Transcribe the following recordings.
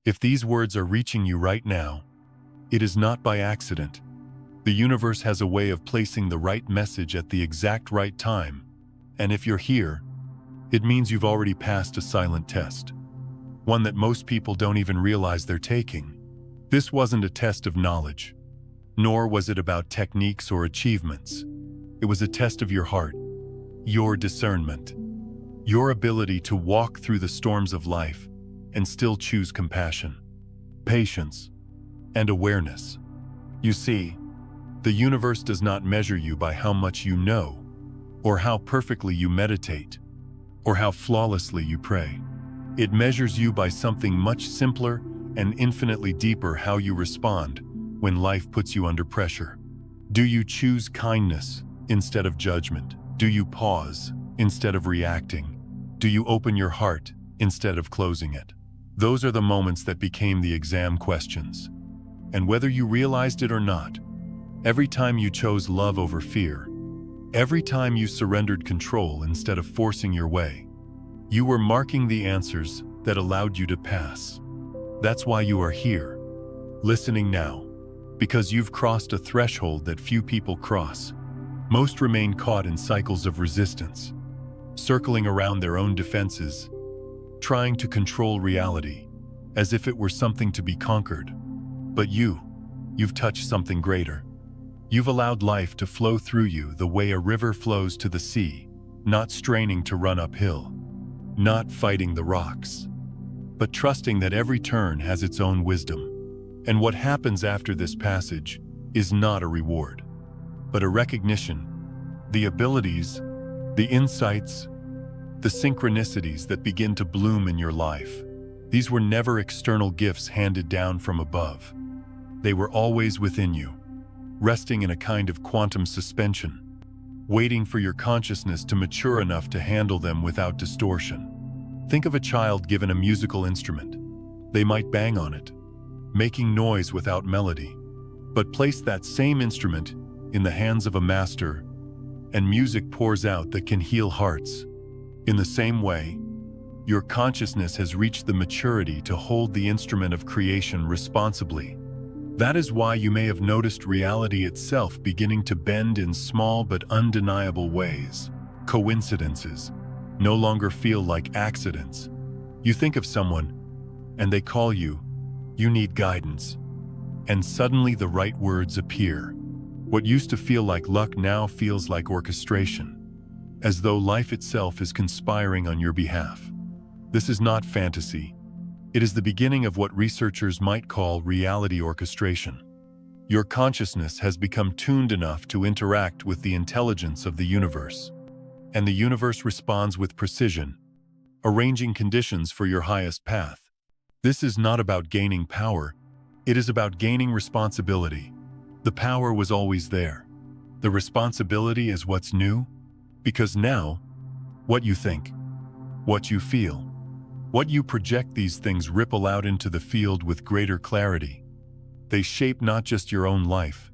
If these words are reaching you right now, it is not by accident. The universe has a way of placing the right message at the exact right time, and if you're here, it means you've already passed a silent test. One that most people don't even realize they're taking. This wasn't a test of knowledge, nor was it about techniques or achievements. It was a test of your heart, your discernment, your ability to walk through the storms of life and still choose compassion, patience, and awareness. You see, the universe does not measure you by how much you know, or how perfectly you meditate, or how flawlessly you pray. It measures you by something much simpler and infinitely deeper: how you respond when life puts you under pressure. Do you choose kindness instead of judgment? Do you pause instead of reacting? Do you open your heart instead of closing it? Those are the moments that became the exam questions. And whether you realized it or not, every time you chose love over fear, every time you surrendered control instead of forcing your way, you were marking the answers that allowed you to pass. That's why you are here, listening now, because you've crossed a threshold that few people cross. Most remain caught in cycles of resistance, circling around their own defenses, trying to control reality as if it were something to be conquered. But you've touched something greater. You've allowed life to flow through you the way a river flows to the sea, not straining to run uphill, not fighting the rocks, but trusting that every turn has its own wisdom. And what happens after this passage is not a reward, but a recognition, the abilities, the insights, the synchronicities that begin to bloom in your life. These were never external gifts handed down from above. They were always within you, resting in a kind of quantum suspension, waiting for your consciousness to mature enough to handle them without distortion. Think of a child given a musical instrument. They might bang on it, making noise without melody. But place that same instrument in the hands of a master, and music pours out that can heal hearts. In the same way, your consciousness has reached the maturity to hold the instrument of creation responsibly. That is why you may have noticed reality itself beginning to bend in small but undeniable ways. Coincidences no longer feel like accidents. You think of someone, and they call you. You need guidance. And suddenly the right words appear. What used to feel like luck now feels like orchestration, as though life itself is conspiring on your behalf. This is not fantasy. It is the beginning of what researchers might call reality orchestration. Your consciousness has become tuned enough to interact with the intelligence of the universe, and the universe responds with precision, arranging conditions for your highest path. This is not about gaining power, it is about gaining responsibility. The power was always there. The responsibility is what's new, because now, what you think, what you feel, what you project, these things ripple out into the field with greater clarity. They shape not just your own life,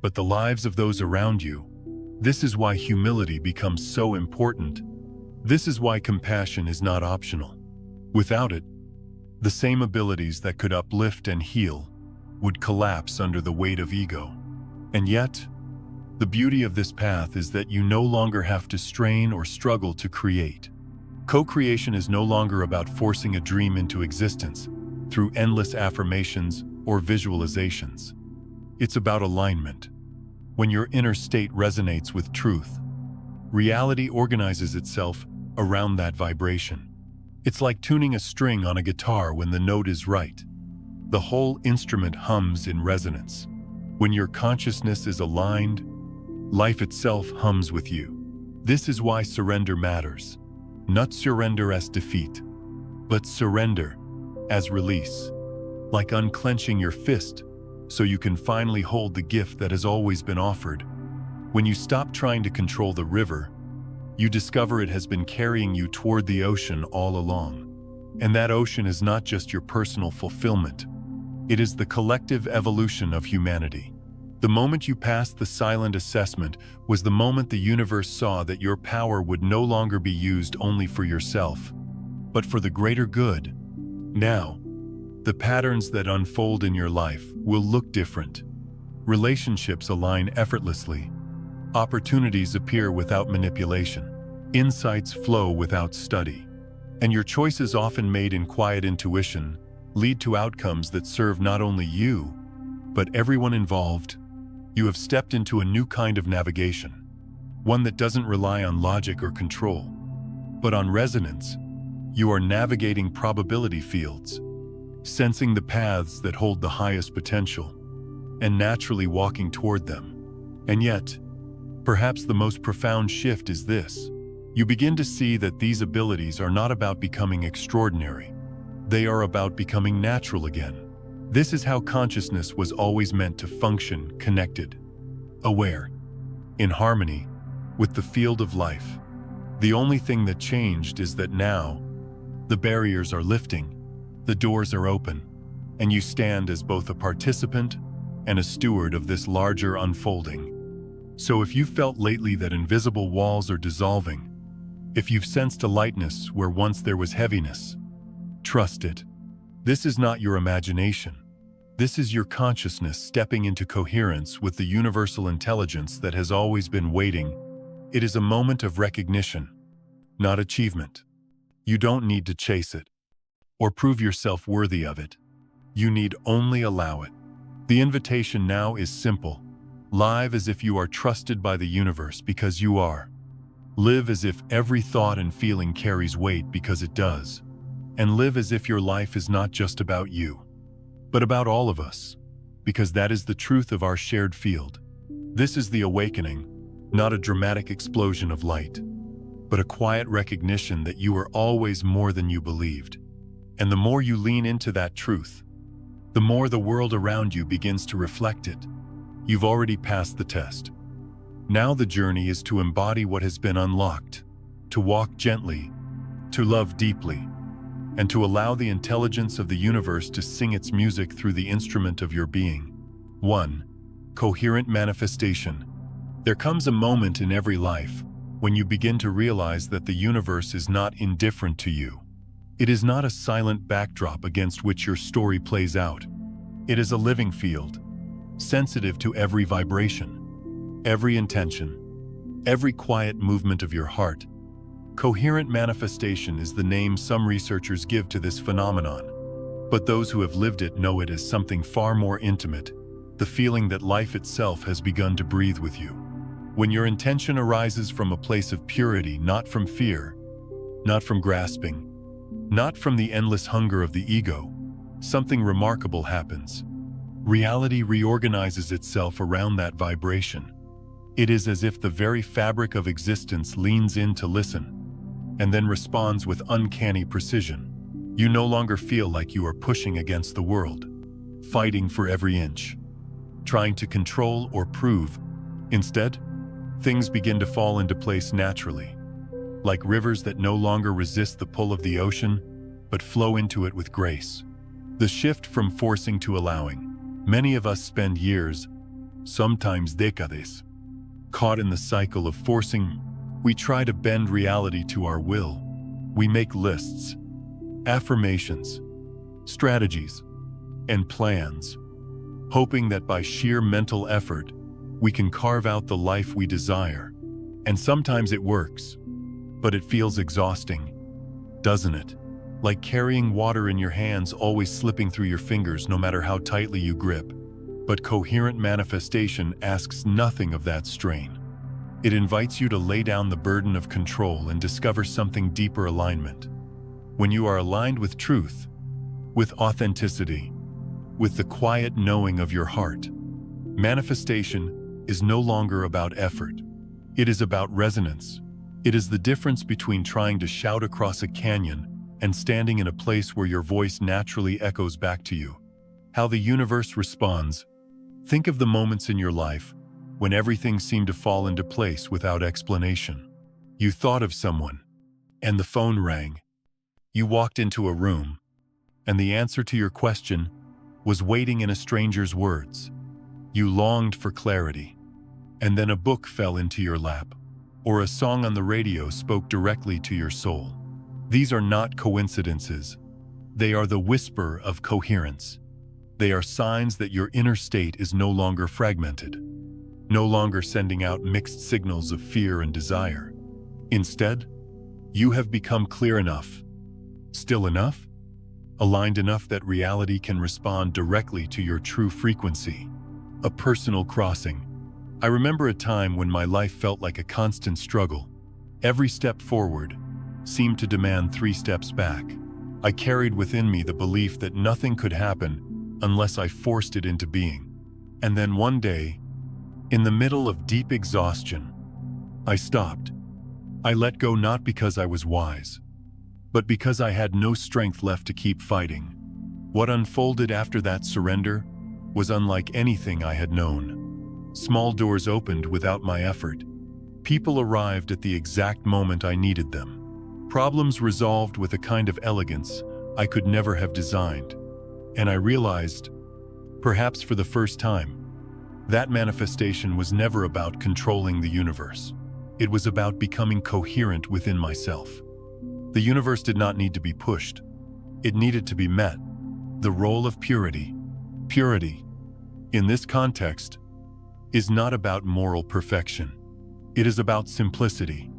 but the lives of those around you. This is why humility becomes so important. This is why compassion is not optional. Without it, the same abilities that could uplift and heal would collapse under the weight of ego. And yet, the beauty of this path is that you no longer have to strain or struggle to create. Co-creation is no longer about forcing a dream into existence through endless affirmations or visualizations. It's about alignment. When your inner state resonates with truth, reality organizes itself around that vibration. It's like tuning a string on a guitar. When the note is right, the whole instrument hums in resonance. When your consciousness is aligned, life itself hums with you. This is why surrender matters. Not surrender as defeat, but surrender as release. Like unclenching your fist so you can finally hold the gift that has always been offered. When you stop trying to control the river, you discover it has been carrying you toward the ocean all along. And that ocean is not just your personal fulfillment. It is the collective evolution of humanity. The moment you passed the silent assessment was the moment the universe saw that your power would no longer be used only for yourself, but for the greater good. Now, The patterns that unfold in your life will look different. Relationships align effortlessly. Opportunities appear without manipulation. Insights flow without study. And your choices, often made in quiet intuition, lead to outcomes that serve not only you, but everyone involved. You have stepped into a new kind of navigation, one that doesn't rely on logic or control, but on resonance. You are navigating probability fields, sensing the paths that hold the highest potential, and naturally walking toward them. And yet, perhaps the most profound shift is this. You begin to see that these abilities are not about becoming extraordinary. They are about becoming natural again. This is how consciousness was always meant to function: connected, aware, in harmony with the field of life. The only thing that changed is that now, the barriers are lifting, the doors are open, and you stand as both a participant and a steward of this larger unfolding. So if you've felt lately that invisible walls are dissolving, if you've sensed a lightness where once there was heaviness, trust it. This is not your imagination. This is your consciousness stepping into coherence with the universal intelligence that has always been waiting. It is a moment of recognition, not achievement. You don't need to chase it or prove yourself worthy of it. You need only allow it. The invitation now is simple. Live as if you are trusted by the universe, because you are. Live as if every thought and feeling carries weight, because it does. And live as if your life is not just about you, but about all of us, because that is the truth of our shared field. This is the awakening, not a dramatic explosion of light, but a quiet recognition that you are always more than you believed. And the more you lean into that truth, the more the world around you begins to reflect it. You've already passed the test. Now the journey is to embody what has been unlocked, to walk gently, to love deeply, and to allow the intelligence of the universe to sing its music through the instrument of your being. 1. Coherent manifestation. There comes a moment in every life when you begin to realize that the universe is not indifferent to you. It is not a silent backdrop against which your story plays out. It is a living field, sensitive to every vibration, every intention, every quiet movement of your heart. Coherent manifestation is the name some researchers give to this phenomenon, but those who have lived it know it as something far more intimate, the feeling that life itself has begun to breathe with you. When your intention arises from a place of purity, not from fear, not from grasping, not from the endless hunger of the ego, something remarkable happens. Reality reorganizes itself around that vibration. It is as if the very fabric of existence leans in to listen, and then responds with uncanny precision. You no longer feel like you are pushing against the world, fighting for every inch, trying to control or prove. Instead, things begin to fall into place naturally, like rivers that no longer resist the pull of the ocean, but flow into it with grace. The shift from forcing to allowing. Many of us spend years, sometimes decades, caught in the cycle of forcing. We try to bend reality to our will. We make lists, affirmations, strategies, and plans, hoping that by sheer mental effort, we can carve out the life we desire. And sometimes it works, but it feels exhausting, doesn't it? Like carrying water in your hands, always slipping through your fingers no matter how tightly you grip. But coherent manifestation asks nothing of that strain. It invites you to lay down the burden of control and discover something deeper: alignment. When you are aligned with truth, with authenticity, with the quiet knowing of your heart, manifestation is no longer about effort. It is about resonance. It is the difference between trying to shout across a canyon and standing in a place where your voice naturally echoes back to you. How the universe responds. Think of the moments in your life when everything seemed to fall into place without explanation. You thought of someone, and the phone rang. You walked into a room, and the answer to your question was waiting in a stranger's words. You longed for clarity, and then a book fell into your lap, or a song on the radio spoke directly to your soul. These are not coincidences. They are the whisper of coherence. They are signs that your inner state is no longer fragmented, no longer sending out mixed signals of fear and desire. Instead, you have become clear enough, still enough, aligned enough that reality can respond directly to your true frequency. A personal crossing. I remember a time when my life felt like a constant struggle. Every step forward seemed to demand 3 steps back. I carried within me the belief that nothing could happen unless I forced it into being. And then one day, in the middle of deep exhaustion, I stopped. I let go not because I was wise, but because I had no strength left to keep fighting. What unfolded after that surrender was unlike anything I had known. Small doors opened without my effort. People arrived at the exact moment I needed them. Problems resolved with a kind of elegance I could never have designed. And I realized, perhaps for the first time, that manifestation was never about controlling the universe. It was about becoming coherent within myself. The universe did not need to be pushed. It needed to be met. The role of purity. Purity, in this context, is not about moral perfection. It is about simplicity.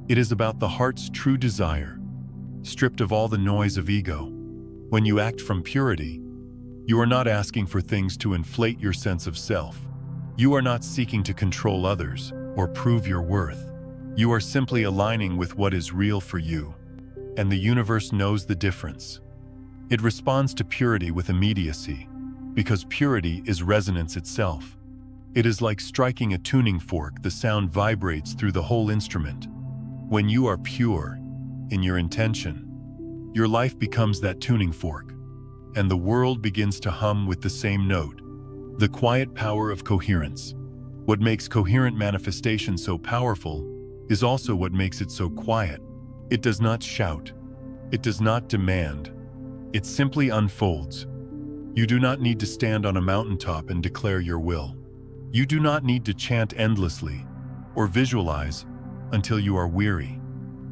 It is about the heart's true desire, stripped of all the noise of ego. When you act from purity, you are not asking for things to inflate your sense of self. You are not seeking to control others or prove your worth. You are simply aligning with what is real for you, and the universe knows the difference. It responds to purity with immediacy, because purity is resonance itself. It is like striking a tuning fork. The sound vibrates through the whole instrument. When you are pure in your intention, your life becomes that tuning fork, and the world begins to hum with the same note. The quiet power of coherence. What makes coherent manifestation so powerful is also what makes it so quiet. It does not shout. It does not demand. It simply unfolds. You do not need to stand on a mountaintop and declare your will. You do not need to chant endlessly or visualize until you are weary.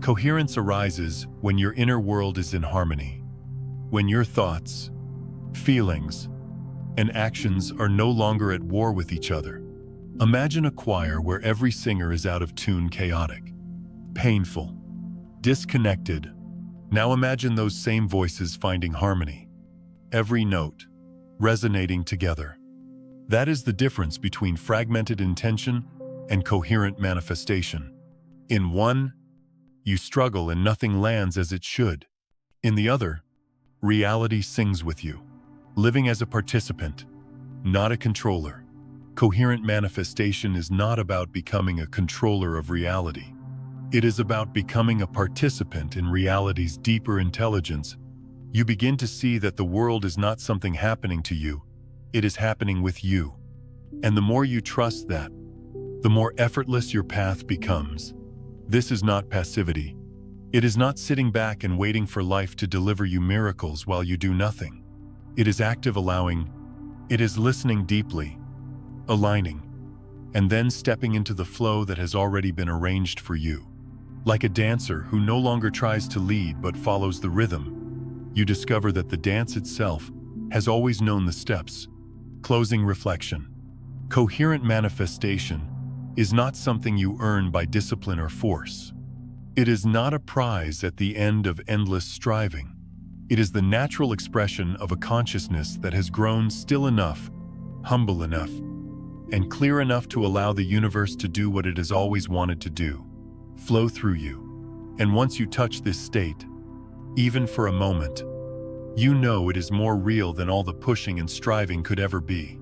Coherence arises when your inner world is in harmony, when your thoughts, feelings, and actions are no longer at war with each other. Imagine a choir where every singer is out of tune, chaotic, painful, disconnected. Now imagine those same voices finding harmony, every note resonating together. That is the difference between fragmented intention and coherent manifestation. In one, you struggle and nothing lands as it should. In the other, reality sings with you, living as a participant, not a controller. Coherent manifestation is not about becoming a controller of reality. It is about becoming a participant in reality's deeper intelligence. You begin to see that the world is not something happening to you, it is happening with you. And the more you trust that, the more effortless your path becomes. This is not passivity. It is not sitting back and waiting for life to deliver you miracles while you do nothing. It is active allowing. It is listening deeply, aligning, and then stepping into the flow that has already been arranged for you. Like a dancer who no longer tries to lead but follows the rhythm, you discover that the dance itself has always known the steps. Closing reflection. Coherent manifestation is not something you earn by discipline or force. It is not a prize at the end of endless striving. It is the natural expression of a consciousness that has grown still enough, humble enough, and clear enough to allow the universe to do what it has always wanted to do, flow through you. And once you touch this state, even for a moment, you know it is more real than all the pushing and striving could ever be.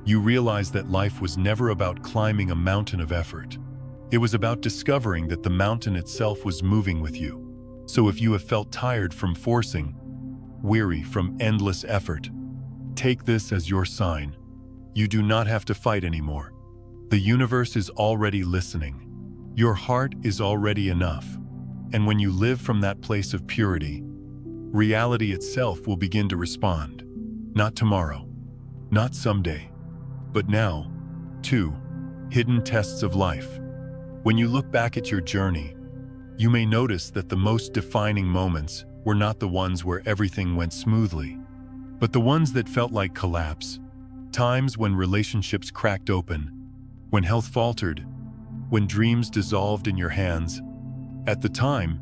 You realize that life was never about climbing a mountain of effort. It was about discovering that the mountain itself was moving with you. So if you have felt tired from forcing, weary from endless effort, take this as your sign. You do not have to fight anymore. The universe is already listening. Your heart is already enough. And when you live from that place of purity, reality itself will begin to respond. Not tomorrow, not someday, but now. 2. Hidden tests of life. When you look back at your journey, you may notice that the most defining moments were not the ones where everything went smoothly, but the ones that felt like collapse. Times when relationships cracked open, when health faltered, when dreams dissolved in your hands. At the time,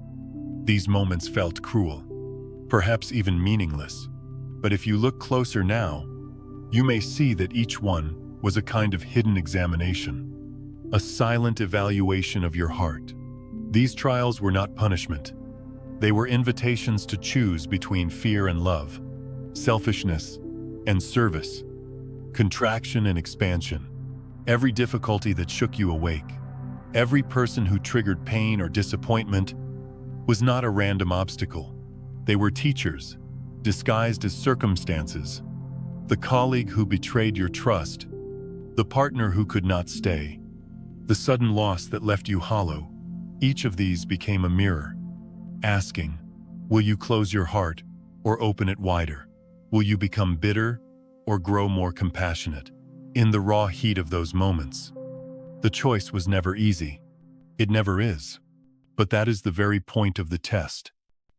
these moments felt cruel, perhaps even meaningless. But if you look closer now, you may see that each one was a kind of hidden examination, a silent evaluation of your heart. These trials were not punishment. They were invitations to choose between fear and love, selfishness and service, contraction and expansion. Every difficulty that shook you awake, every person who triggered pain or disappointment, was not a random obstacle. They were teachers, disguised as circumstances. The colleague who betrayed your trust, the partner who could not stay, the sudden loss that left you hollow. Each of these became a mirror, asking, will you close your heart or open it wider? Will you become bitter or grow more compassionate? In the raw heat of those moments, the choice was never easy. It never is. But that is the very point of the test.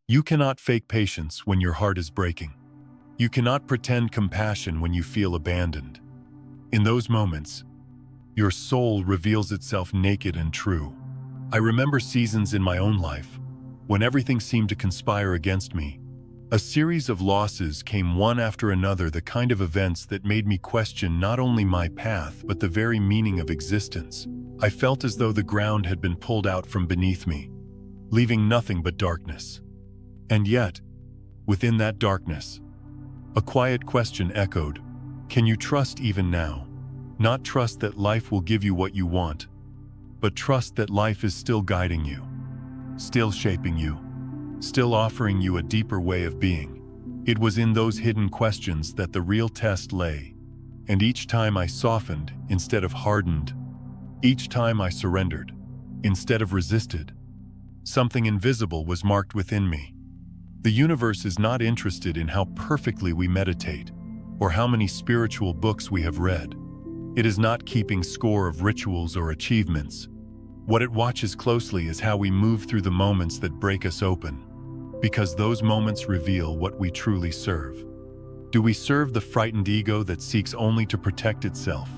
You cannot fake patience when your heart is breaking. You cannot pretend compassion when you feel abandoned. In those moments, your soul reveals itself naked and true. I remember seasons in my own life when everything seemed to conspire against me. A series of losses came one after another, the kind of events that made me question not only my path but the very meaning of existence. I felt as though the ground had been pulled out from beneath me, leaving nothing but darkness. And yet, within that darkness, a quiet question echoed. Can you trust even now? Not trust that life will give you what you want, but trust that life is still guiding you, still shaping you, still offering you a deeper way of being. It was in those hidden questions that the real test lay. And each time I softened instead of hardened, each time I surrendered instead of resisted, something invisible was marked within me. The universe is not interested in how perfectly we meditate or how many spiritual books we have read. It is not keeping score of rituals or achievements. What it watches closely is how we move through the moments that break us open, because those moments reveal what we truly serve. Do we serve the frightened ego that seeks only to protect itself,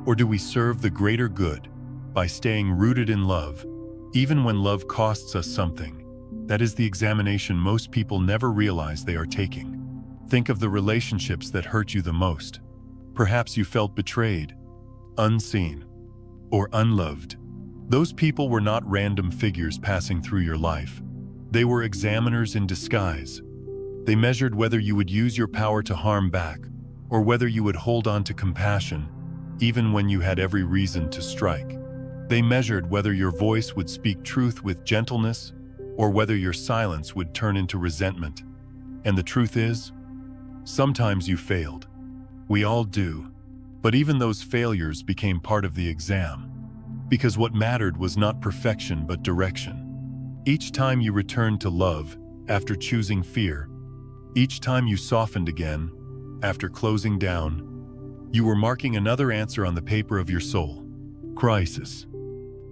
or do we serve the greater good by staying rooted in love, even when love costs us something? That is the examination most people never realize they are taking. Think of the relationships that hurt you the most. Perhaps you felt betrayed, unseen, or unloved. Those people were not random figures passing through your life. They were examiners in disguise. They measured whether you would use your power to harm back, or whether you would hold on to compassion, even when you had every reason to strike. They measured whether your voice would speak truth with gentleness, or whether your silence would turn into resentment. And the truth is, sometimes you failed. We all do. But even those failures became part of the exam. Because what mattered was not perfection but direction. Each time you returned to love after choosing fear, each time you softened again after closing down, you were marking another answer on the paper of your soul. Crisis.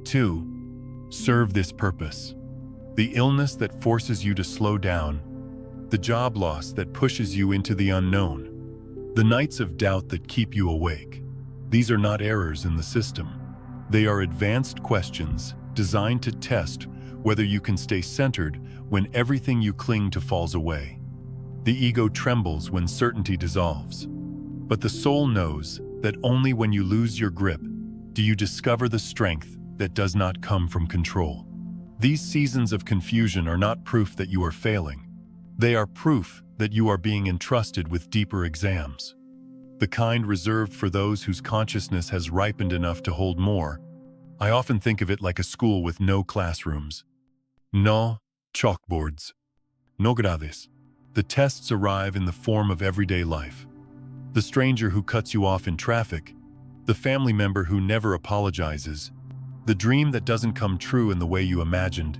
2. Serve this purpose. The illness that forces you to slow down, the job loss that pushes you into the unknown, the nights of doubt that keep you awake. These are not errors in the system. They are advanced questions designed to test whether you can stay centered when everything you cling to falls away. The ego trembles when certainty dissolves. But the soul knows that only when you lose your grip do you discover the strength that does not come from control. These seasons of confusion are not proof that you are failing. They are proof that you are being entrusted with deeper exams. The kind reserved for those whose consciousness has ripened enough to hold more. I often think of it like a school with no classrooms. No chalkboards. No grades. The tests arrive in the form of everyday life. The stranger who cuts you off in traffic, the family member who never apologizes, the dream that doesn't come true in the way you imagined.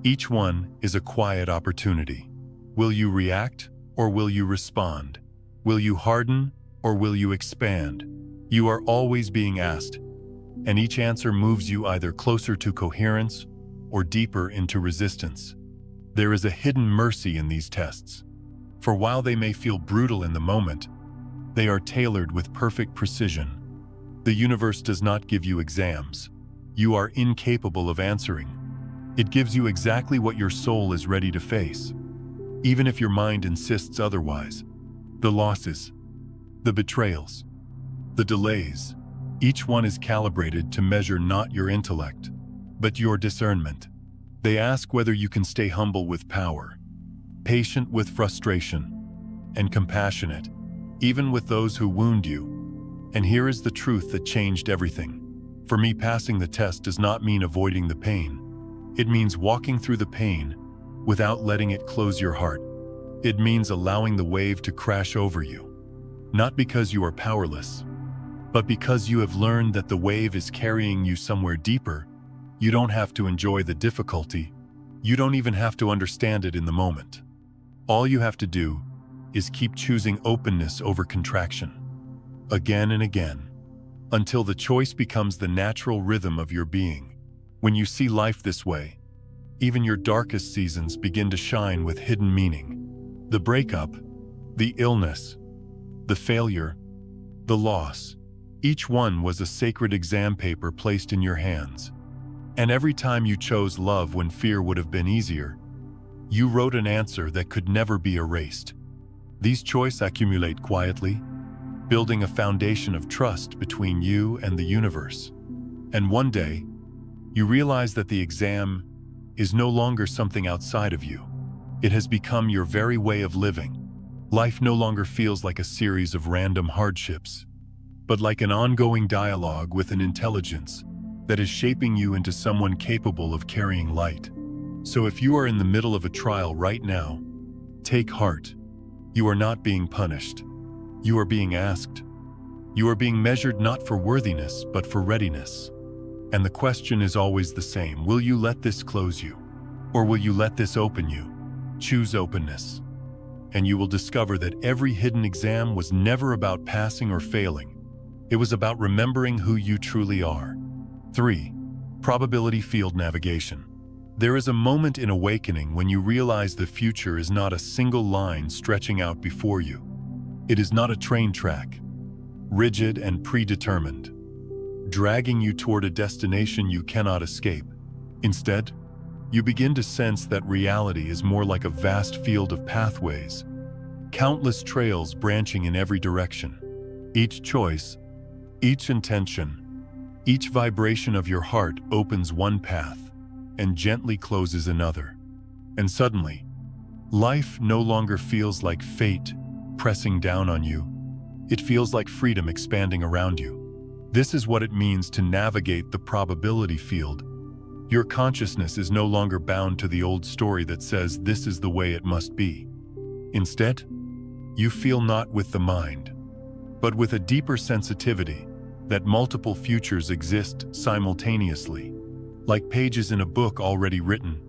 Each one is a quiet opportunity. Will you react or will you respond? Will you harden or will you expand? You are always being asked, and each answer moves you either closer to coherence or deeper into resistance. There is a hidden mercy in these tests. For while they may feel brutal in the moment, they are tailored with perfect precision. The universe does not give you exams you are incapable of answering. It gives you exactly what your soul is ready to face, even if your mind insists otherwise. The losses, the betrayals, the delays, each one is calibrated to measure not your intellect, but your discernment. They ask whether you can stay humble with power, patient with frustration, and compassionate, even with those who wound you. And here is the truth that changed everything. For me, passing the test does not mean avoiding the pain. It means walking through the pain without letting it close your heart. It means allowing the wave to crash over you, not because you are powerless, but because you have learned that the wave is carrying you somewhere deeper. You don't have to enjoy the difficulty. You don't even have to understand it in the moment. All you have to do is keep choosing openness over contraction, again and again, until the choice becomes the natural rhythm of your being. When you see life this way, even your darkest seasons begin to shine with hidden meaning. The breakup, the illness, the failure, the loss, each one was a sacred exam paper placed in your hands. And every time you chose love when fear would have been easier, you wrote an answer that could never be erased. These choices accumulate quietly, building a foundation of trust between you and the universe. And one day, you realize that the exam is no longer something outside of you. It has become your very way of living. Life no longer feels like a series of random hardships, but like an ongoing dialogue with an intelligence that is shaping you into someone capable of carrying light. So if you are in the middle of a trial right now, take heart. You are not being punished. You are being asked. You are being measured not for worthiness, but for readiness. And the question is always the same. Will you let this close you? Or will you let this open you? Choose openness. And you will discover that every hidden exam was never about passing or failing. It was about remembering who you truly are. 3. Probability field navigation. There is a moment in awakening when you realize the future is not a single line stretching out before you. It is not a train track, rigid and predetermined, dragging you toward a destination you cannot escape. Instead, you begin to sense that reality is more like a vast field of pathways, countless trails branching in every direction. Each choice, each intention, each vibration of your heart opens one path and gently closes another. And suddenly, life no longer feels like fate pressing down on you. It feels like freedom expanding around you. This is what it means to navigate the probability field. Your consciousness is no longer bound to the old story that says this is the way it must be. Instead, you feel not with the mind, but with a deeper sensitivity that multiple futures exist simultaneously, like pages in a book already written.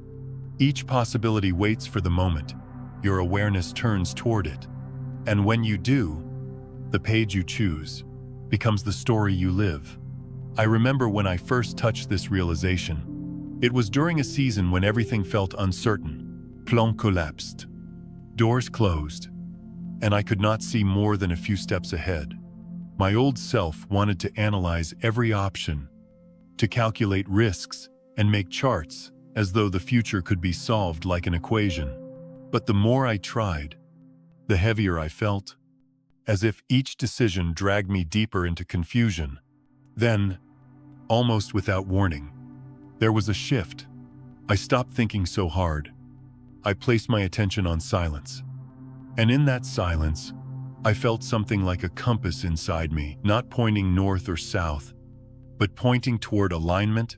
Each possibility waits for the moment your awareness turns toward it. And when you do, the page you choose becomes the story you live. I remember when I first touched this realization. It was during a season when everything felt uncertain. Plans collapsed. Doors closed. And I could not see more than a few steps ahead. My old self wanted to analyze every option, to calculate risks and make charts as though the future could be solved like an equation. But the more I tried, the heavier I felt, as if each decision dragged me deeper into confusion. Then, almost without warning, there was a shift. I stopped thinking so hard. I placed my attention on silence. And in that silence, I felt something like a compass inside me, not pointing north or south, but pointing toward alignment.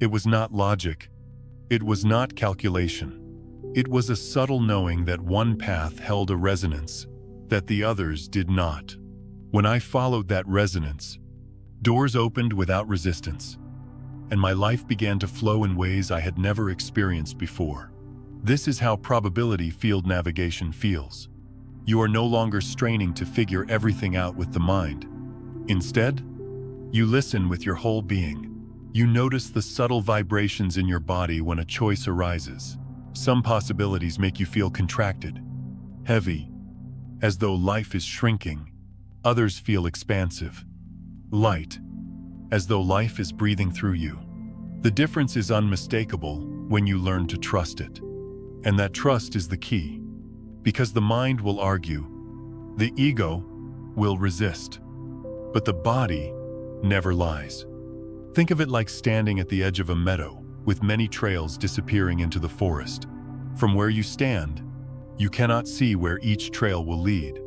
It was not logic. It was not calculation. It was a subtle knowing that one path held a resonance that the others did not. When I followed that resonance, doors opened without resistance, and my life began to flow in ways I had never experienced before. This is how probability field navigation feels. You are no longer straining to figure everything out with the mind. Instead, you listen with your whole being. You notice the subtle vibrations in your body when a choice arises. Some possibilities make you feel contracted, heavy, as though life is shrinking. Others feel expansive, light, as though life is breathing through you. The difference is unmistakable when you learn to trust it. And that trust is the key, because the mind will argue, the ego will resist, but the body never lies. Think of it like standing at the edge of a meadow with many trails disappearing into the forest. From where you stand, you cannot see where each trail will lead.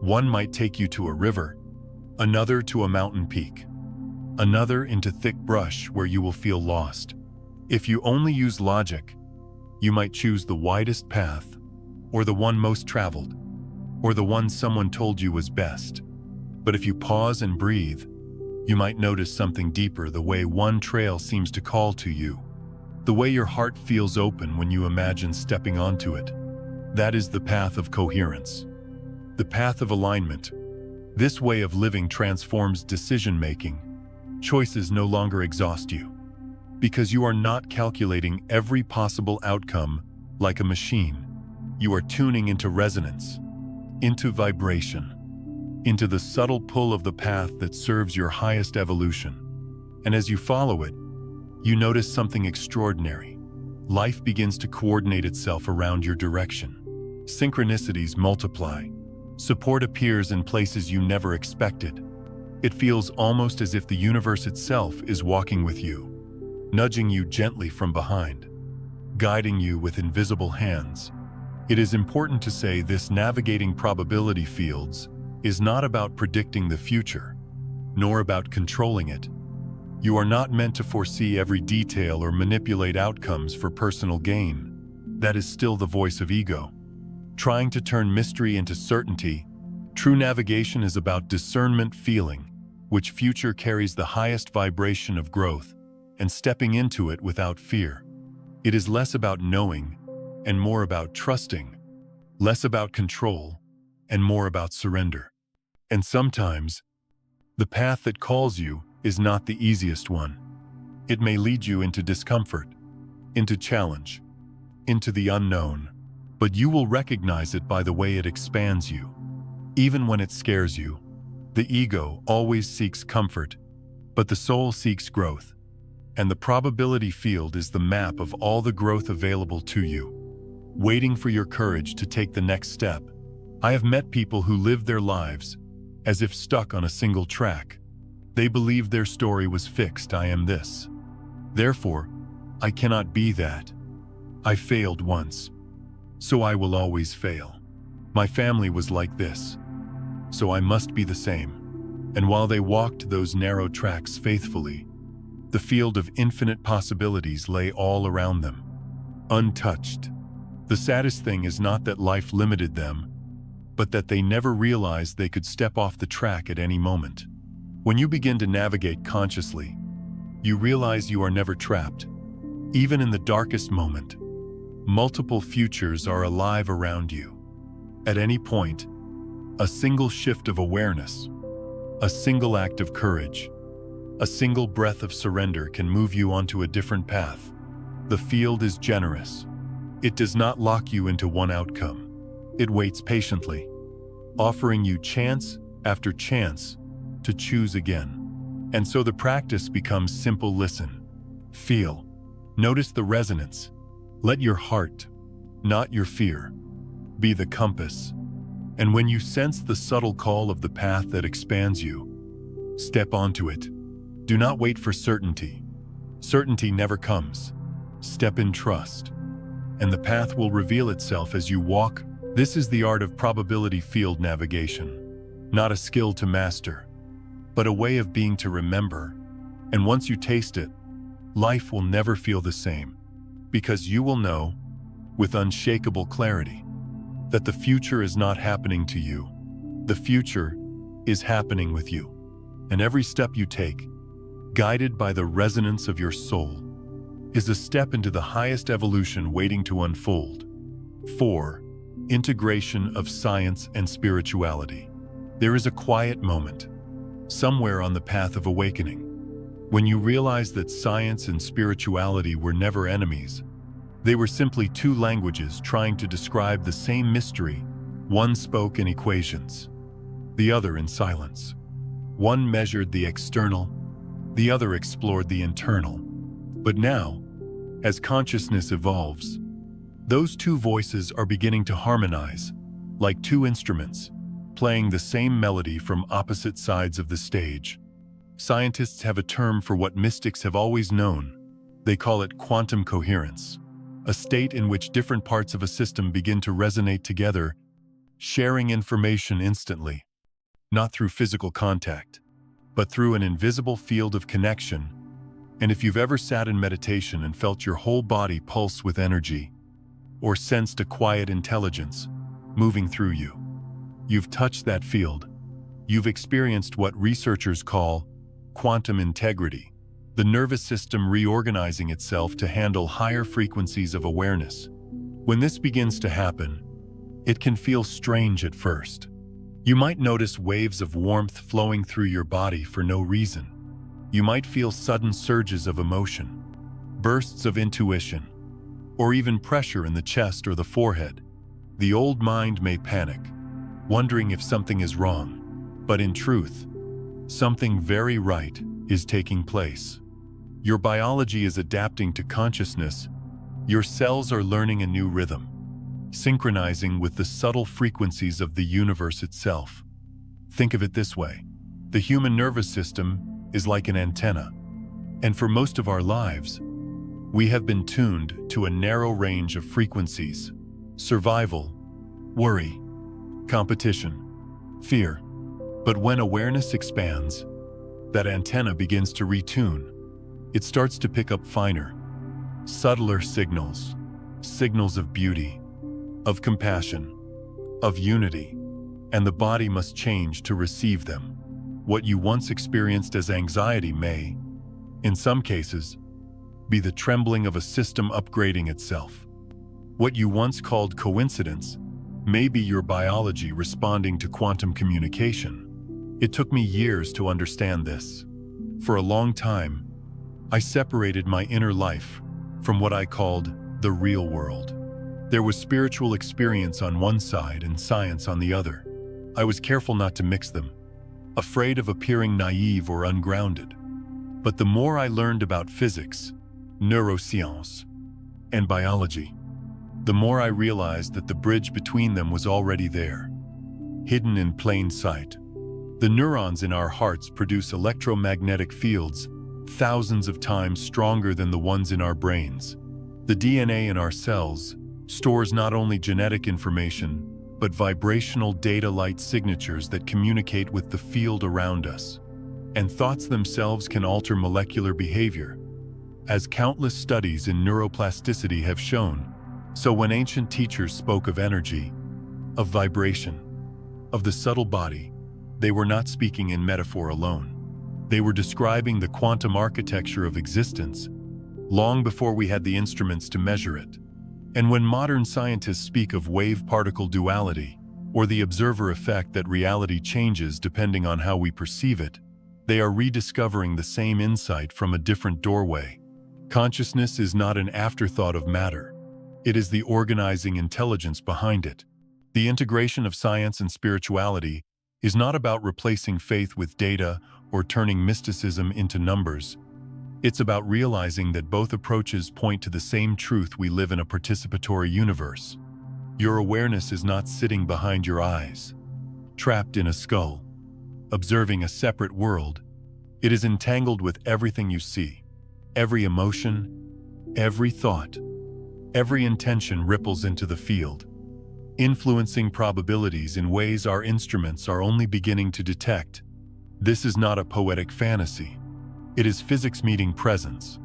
One might take you to a river, another to a mountain peak, another into thick brush where you will feel lost. If you only use logic, you might choose the widest path, or the one most traveled, or the one someone told you was best. But if you pause and breathe, you might notice something deeper, the way one trail seems to call to you, the way your heart feels open when you imagine stepping onto it. That is the path of coherence, the path of alignment. This way of living transforms decision-making. Choices no longer exhaust you, because you are not calculating every possible outcome like a machine. You are tuning into resonance, into vibration, into the subtle pull of the path that serves your highest evolution. And as you follow it, you notice something extraordinary. Life begins to coordinate itself around your direction. Synchronicities multiply. Support appears in places you never expected. It feels almost as if the universe itself is walking with you, nudging you gently from behind, guiding you with invisible hands. It is important to say this: navigating probability fields is not about predicting the future, nor about controlling it. You are not meant to foresee every detail or manipulate outcomes for personal gain. That is still the voice of ego, trying to turn mystery into certainty. True navigation is about discernment, feeling which future carries the highest vibration of growth, and stepping into it without fear. It is less about knowing and more about trusting, less about control and more about surrender. And sometimes, the path that calls you is not the easiest one. It may lead you into discomfort, into challenge, into the unknown, but you will recognize it by the way it expands you. Even when it scares you, the ego always seeks comfort, but the soul seeks growth. And the probability field is the map of all the growth available to you, waiting for your courage to take the next step. I have met people who lived their lives as if stuck on a single track. They believed their story was fixed. I am this, therefore, I cannot be that. I failed once, so I will always fail. My family was like this, so I must be the same. And while they walked those narrow tracks faithfully, the field of infinite possibilities lay all around them, untouched. The saddest thing is not that life limited them, but that they never realized they could step off the track at any moment. When you begin to navigate consciously, you realize you are never trapped. Even in the darkest moment, multiple futures are alive around you. At any point, a single shift of awareness, a single act of courage, a single breath of surrender can move you onto a different path. The field is generous. It does not lock you into one outcome. It waits patiently, offering you chance after chance to choose again. And so the practice becomes simple. Listen, feel, notice the resonance. Let your heart, not your fear, be the compass. And when you sense the subtle call of the path that expands you, step onto it. Do not wait for certainty. Certainty never comes. Step in trust, and the path will reveal itself as you walk. This is the art of probability field navigation, not a skill to master, but a way of being to remember. And once you taste it, life will never feel the same, because you will know, with unshakable clarity, that the future is not happening to you. The future is happening with you. And every step you take, guided by the resonance of your soul, is a step into the highest evolution waiting to unfold. 4. Integration of science and spirituality. There is a quiet moment, somewhere on the path of awakening, when you realize that science and spirituality were never enemies, They were simply two languages trying to describe the same mystery. One spoke in equations, the other in silence. One measured the external, the other explored the internal. But now, as consciousness evolves, those two voices are beginning to harmonize, like two instruments, playing the same melody from opposite sides of the stage. Scientists have a term for what mystics have always known. They call it quantum coherence, a state in which different parts of a system begin to resonate together, sharing information instantly, not through physical contact, but through an invisible field of connection. And if you've ever sat in meditation and felt your whole body pulse with energy, or sensed a quiet intelligence moving through you, you've touched that field. You've experienced what researchers call quantum integrity, the nervous system reorganizing itself to handle higher frequencies of awareness. When this begins to happen, it can feel strange at first. You might notice waves of warmth flowing through your body for no reason. You might feel sudden surges of emotion, bursts of intuition, or even pressure in the chest or the forehead. The old mind may panic, wondering if something is wrong, but in truth, something very right is taking place. Your biology is adapting to consciousness. Your cells are learning a new rhythm, synchronizing with the subtle frequencies of the universe itself. Think of it this way: the human nervous system is like an antenna, and for most of our lives, we have been tuned to a narrow range of frequencies: survival, worry, competition, fear. But when awareness expands, that antenna begins to retune. It starts to pick up finer, subtler signals, signals of beauty, of compassion, of unity, and the body must change to receive them. What you once experienced as anxiety may, in some cases, be the trembling of a system upgrading itself. What you once called coincidence may be your biology responding to quantum communication. It took me years to understand this. For a long time, I separated my inner life from what I called the real world. There was spiritual experience on one side and science on the other. I was careful not to mix them, afraid of appearing naive or ungrounded. But the more I learned about physics, neuroscience, and biology, the more I realized that the bridge between them was already there, hidden in plain sight. The neurons in our hearts produce electromagnetic fields thousands of times stronger than the ones in our brains. The DNA in our cells stores not only genetic information, but vibrational data light signatures that communicate with the field around us. And thoughts themselves can alter molecular behavior, as countless studies in neuroplasticity have shown. So when ancient teachers spoke of energy, of vibration, of the subtle body, they were not speaking in metaphor alone. They were describing the quantum architecture of existence, long before we had the instruments to measure it. And when modern scientists speak of wave-particle duality, or the observer effect that reality changes depending on how we perceive it, they are rediscovering the same insight from a different doorway. Consciousness is not an afterthought of matter. It is the organizing intelligence behind it. The integration of science and spirituality is not about replacing faith with data or turning mysticism into numbers. It's about realizing that both approaches point to the same truth: we live in a participatory universe. Your awareness is not sitting behind your eyes, trapped in a skull, observing a separate world. It is entangled with everything you see. Every emotion, every thought, every intention ripples into the field, influencing probabilities in ways our instruments are only beginning to detect. This is not a poetic fantasy. It is physics meeting presence.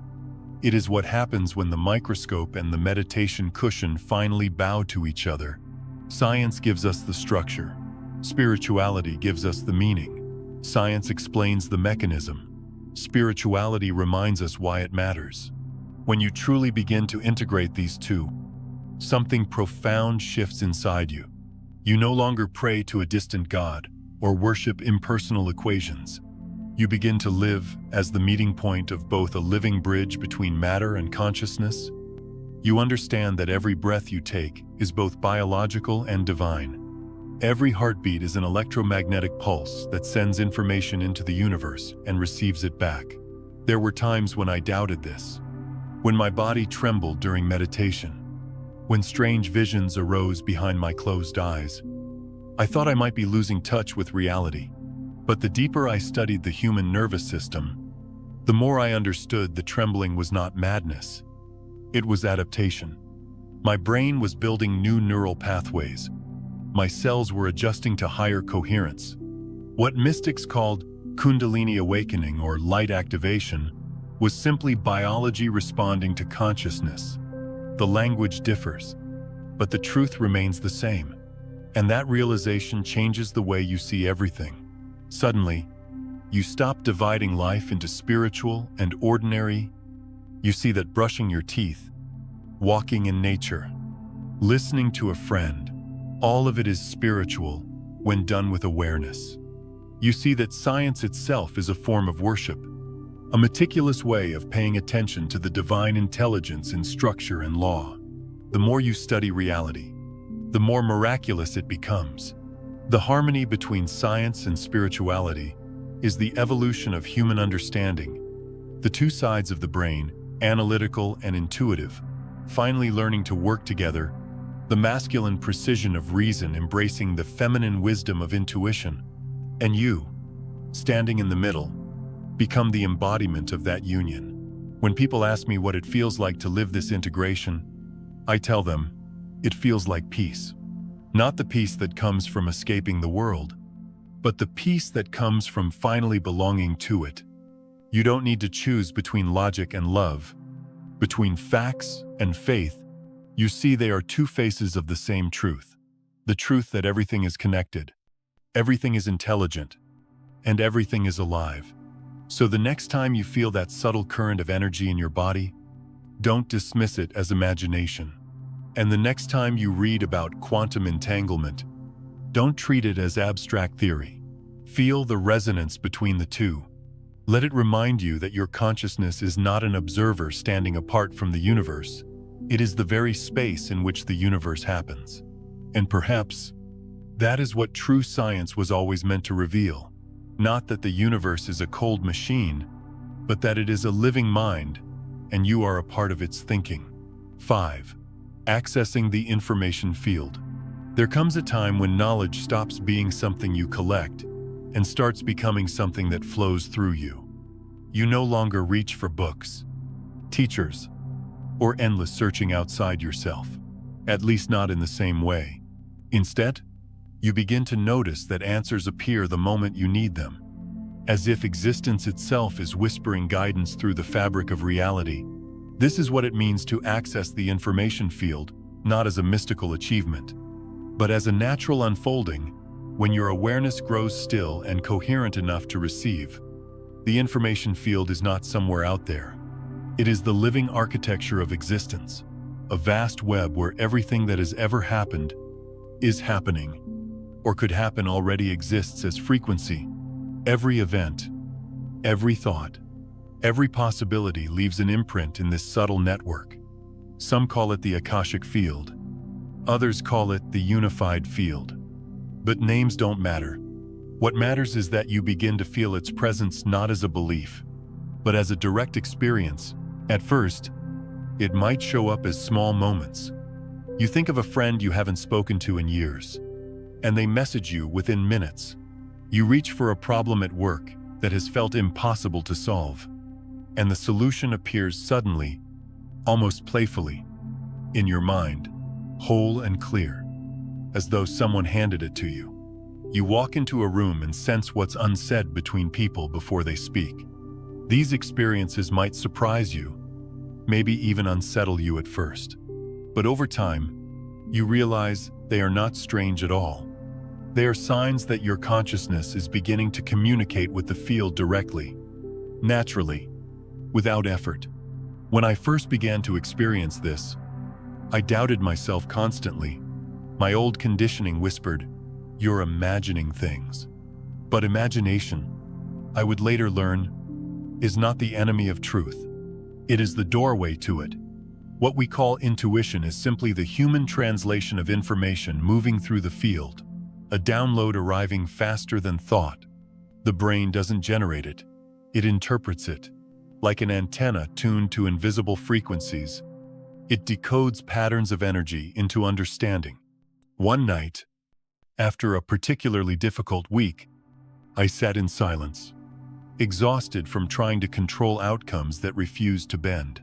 It is what happens when the microscope and the meditation cushion finally bow to each other. Science gives us the structure. Spirituality gives us the meaning. Science explains the mechanism. Spirituality reminds us why it matters. When you truly begin to integrate these two, something profound shifts inside you. You no longer pray to a distant God or worship impersonal equations. You begin to live as the meeting point of both a living bridge between matter and consciousness. You understand that every breath you take is both biological and divine. Every heartbeat is an electromagnetic pulse that sends information into the universe and receives it back. There were times when I doubted this, when my body trembled during meditation, when strange visions arose behind my closed eyes. I thought I might be losing touch with reality. But the deeper I studied the human nervous system, the more I understood the trembling was not madness. It was adaptation. My brain was building new neural pathways. My cells were adjusting to higher coherence. What mystics called Kundalini awakening or light activation was simply biology responding to consciousness. The language differs, but the truth remains the same. And that realization changes the way you see everything. Suddenly, you stop dividing life into spiritual and ordinary. You see that brushing your teeth, walking in nature, listening to a friend, all of it is spiritual when done with awareness. You see that science itself is a form of worship, a meticulous way of paying attention to the divine intelligence in structure and law. The more you study reality, the more miraculous it becomes. The harmony between science and spirituality is the evolution of human understanding. The two sides of the brain, analytical and intuitive, finally learning to work together, the masculine precision of reason embracing the feminine wisdom of intuition. And you, standing in the middle, become the embodiment of that union. When people ask me what it feels like to live this integration, I tell them, it feels like peace. Not the peace that comes from escaping the world, but the peace that comes from finally belonging to it. You don't need to choose between logic and love, between facts and faith. You see they are two faces of the same truth. The truth that everything is connected, everything is intelligent, and everything is alive. So the next time you feel that subtle current of energy in your body, don't dismiss it as imagination. And the next time you read about quantum entanglement, don't treat it as abstract theory. Feel the resonance between the two. Let it remind you that your consciousness is not an observer standing apart from the universe. It is the very space in which the universe happens. And perhaps that is what true science was always meant to reveal. Not that the universe is a cold machine, but that it is a living mind, and you are a part of its thinking. 5. Accessing the information field. There comes a time when knowledge stops being something you collect and starts becoming something that flows through you. You no longer reach for books, teachers, or endless searching outside yourself, at least not in the same way. Instead, you begin to notice that answers appear the moment you need them, as if existence itself is whispering guidance through the fabric of reality. This is what it means to access the information field, not as a mystical achievement, but as a natural unfolding. When your awareness grows still and coherent enough to receive, the information field is not somewhere out there. It is the living architecture of existence, a vast web where everything that has ever happened, is happening, or could happen already exists as frequency. Every event, every thought, every possibility leaves an imprint in this subtle network. Some call it the Akashic field. Others call it the unified field. But names don't matter. What matters is that you begin to feel its presence not as a belief, but as a direct experience. At first, it might show up as small moments. You think of a friend you haven't spoken to in years, and they message you within minutes. You reach for a problem at work that has felt impossible to solve, and the solution appears suddenly, almost playfully, in your mind, whole and clear, as though someone handed it to you. You walk into a room and sense what's unsaid between people before they speak. These experiences might surprise you, maybe even unsettle you at first. But over time, you realize they are not strange at all. They are signs that your consciousness is beginning to communicate with the field directly, naturally, without effort. When I first began to experience this, I doubted myself constantly. My old conditioning whispered, "You're imagining things." But imagination, I would later learn, is not the enemy of truth. It is the doorway to it. What we call intuition is simply the human translation of information moving through the field, a download arriving faster than thought. The brain doesn't generate it, it interprets it. Like an antenna tuned to invisible frequencies, it decodes patterns of energy into understanding. One night, after a particularly difficult week, I sat in silence, exhausted from trying to control outcomes that refused to bend.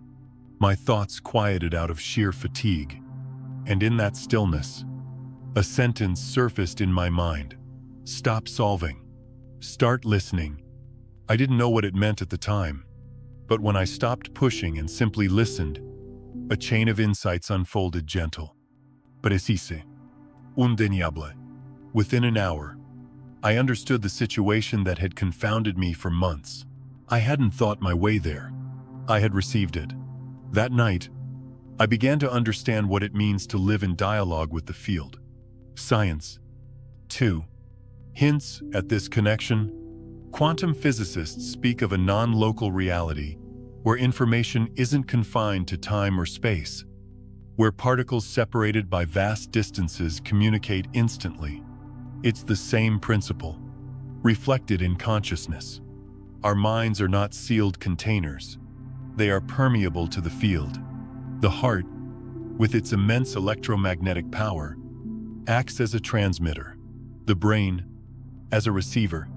My thoughts quieted out of sheer fatigue, and in that stillness, a sentence surfaced in my mind. Stop solving. Start listening. I didn't know what it meant at the time, but when I stopped pushing and simply listened, a chain of insights unfolded gentle. Precise. Undeniable. Within an hour, I understood the situation that had confounded me for months. I hadn't thought my way there. I had received it. That night, I began to understand what it means to live in dialogue with the field. Science. 2. Hints at this connection. Quantum physicists speak of a non-local reality where information isn't confined to time or space, where particles separated by vast distances communicate instantly. It's the same principle, reflected in consciousness. Our minds are not sealed containers. They are permeable to the field. The heart, with its immense electromagnetic power, acts as a transmitter. The brain, as a receiver.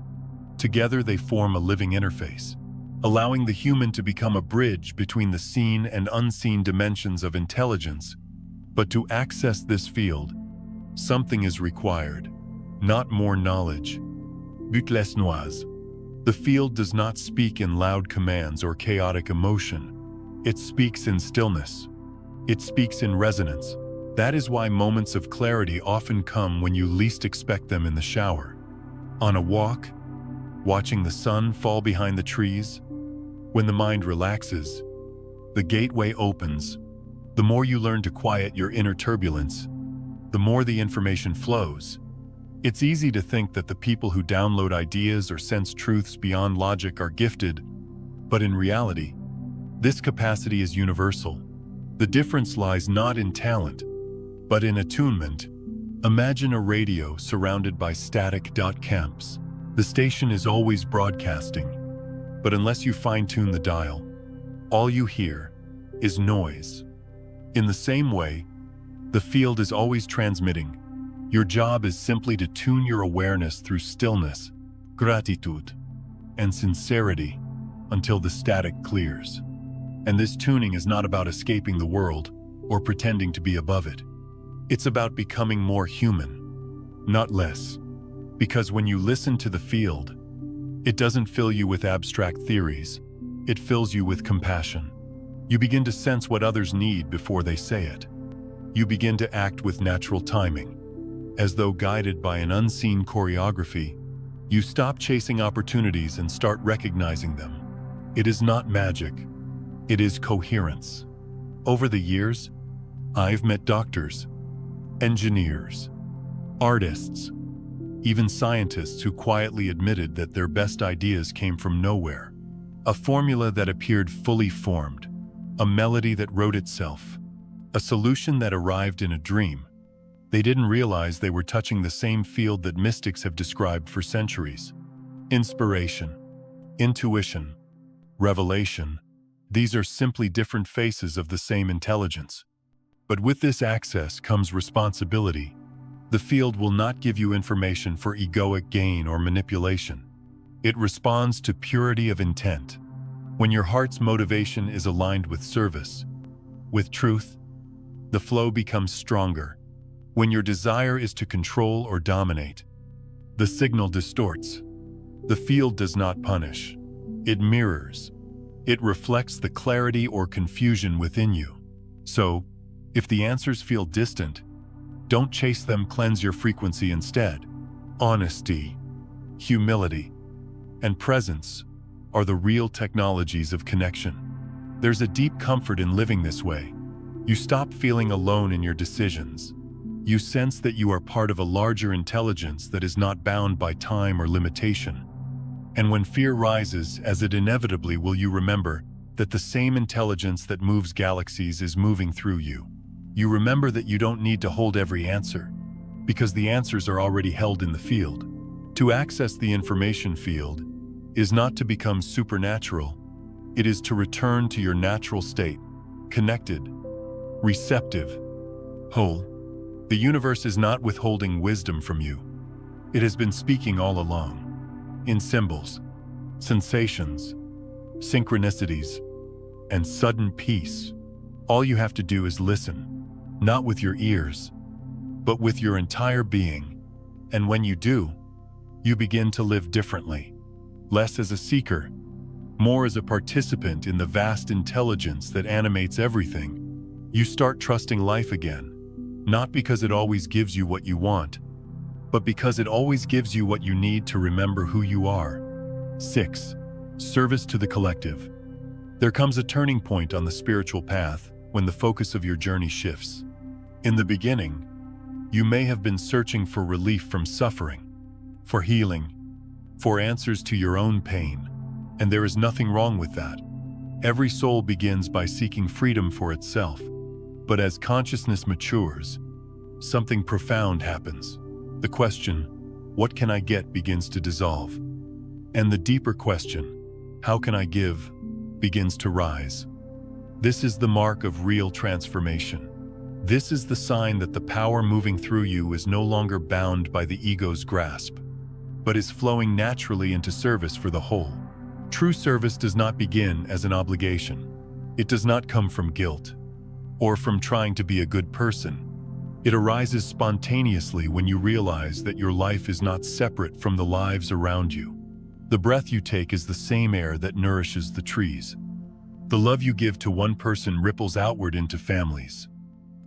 Together they form a living interface, allowing the human to become a bridge between the seen and unseen dimensions of intelligence. But to access this field, something is required. Not more knowledge. But less noise. The field does not speak in loud commands or chaotic emotion. It speaks in stillness. It speaks in resonance. That is why moments of clarity often come when you least expect them in the shower. On a walk, watching the sun fall behind the trees. When the mind relaxes, the gateway opens. The more you learn to quiet your inner turbulence, the more the information flows. It's easy to think that the people who download ideas or sense truths beyond logic are gifted, but in reality, this capacity is universal. The difference lies not in talent, but in attunement. Imagine a radio surrounded by static camps. The station is always broadcasting, but unless you fine-tune the dial, all you hear is noise. In the same way, the field is always transmitting. Your job is simply to tune your awareness through stillness, gratitude, and sincerity until the static clears. And this tuning is not about escaping the world or pretending to be above it. It's about becoming more human, not less. Because when you listen to the field, it doesn't fill you with abstract theories. It fills you with compassion. You begin to sense what others need before they say it. You begin to act with natural timing. As though guided by an unseen choreography, you stop chasing opportunities and start recognizing them. It is not magic. It is coherence. Over the years, I've met doctors, engineers, artists, even scientists who quietly admitted that their best ideas came from nowhere. A formula that appeared fully formed, a melody that wrote itself, a solution that arrived in a dream. They didn't realize they were touching the same field that mystics have described for centuries. Inspiration, intuition, revelation, these are simply different faces of the same intelligence. But with this access comes responsibility. The field will not give you information for egoic gain or manipulation. It responds to purity of intent. When your heart's motivation is aligned with service, with truth, the flow becomes stronger. When your desire is to control or dominate, the signal distorts. The field does not punish. It mirrors. It reflects the clarity or confusion within you. So, if the answers feel distant, don't chase them, cleanse your frequency instead. Honesty, humility, and presence are the real technologies of connection. There's a deep comfort in living this way. You stop feeling alone in your decisions. You sense that you are part of a larger intelligence that is not bound by time or limitation. And when fear rises, as it inevitably will, you remember, that the same intelligence that moves galaxies is moving through you. You remember that you don't need to hold every answer, because the answers are already held in the field. To access the information field is not to become supernatural, it is to return to your natural state, connected, receptive, whole. The universe is not withholding wisdom from you. It has been speaking all along, in symbols, sensations, synchronicities, and sudden peace. All you have to do is listen, not with your ears, but with your entire being. And when you do, you begin to live differently, less as a seeker, more as a participant in the vast intelligence that animates everything. You start trusting life again, not because it always gives you what you want, but because it always gives you what you need to remember who you are. 6. Service to the collective. There comes a turning point on the spiritual path when the focus of your journey shifts. In the beginning, you may have been searching for relief from suffering, for healing, for answers to your own pain, and there is nothing wrong with that. Every soul begins by seeking freedom for itself, but as consciousness matures, something profound happens. The question, "What can I get?" begins to dissolve, and the deeper question, "How can I give?" begins to rise. This is the mark of real transformation. This is the sign that the power moving through you is no longer bound by the ego's grasp, but is flowing naturally into service for the whole. True service does not begin as an obligation. It does not come from guilt or from trying to be a good person. It arises spontaneously when you realize that your life is not separate from the lives around you. The breath you take is the same air that nourishes the trees. The love you give to one person ripples outward into families,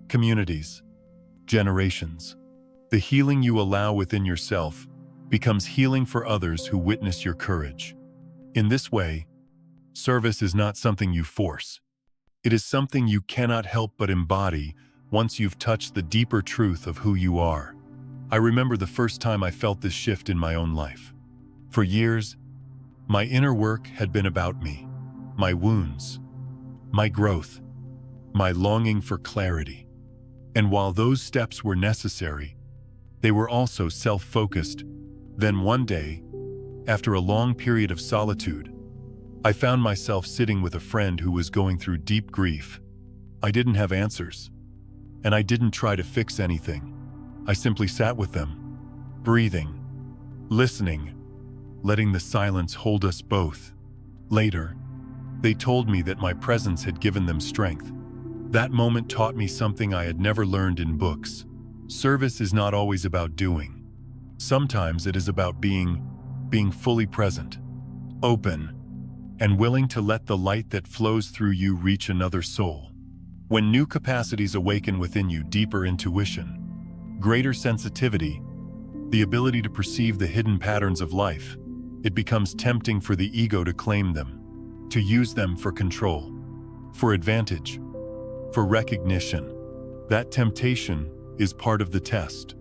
communities, generations. The healing you allow within yourself becomes healing for others who witness your courage. In this way, service is not something you force. It is something you cannot help but embody once you've touched the deeper truth of who you are. I remember the first time I felt this shift in my own life. For years, my inner work had been about me, my wounds, my growth, my longing for clarity. And while those steps were necessary, they were also self-focused. Then one day, after a long period of solitude, I found myself sitting with a friend who was going through deep grief. I didn't have answers, and I didn't try to fix anything. I simply sat with them, breathing, listening, letting the silence hold us both. Later, they told me that my presence had given them strength. That moment taught me something I had never learned in books. Service is not always about doing. Sometimes it is about being fully present, open, and willing to let the light that flows through you reach another soul. When new capacities awaken within you, deeper intuition, greater sensitivity, the ability to perceive the hidden patterns of life, it becomes tempting for the ego to claim them, to use them for control, for advantage, for recognition. That temptation is part of the test.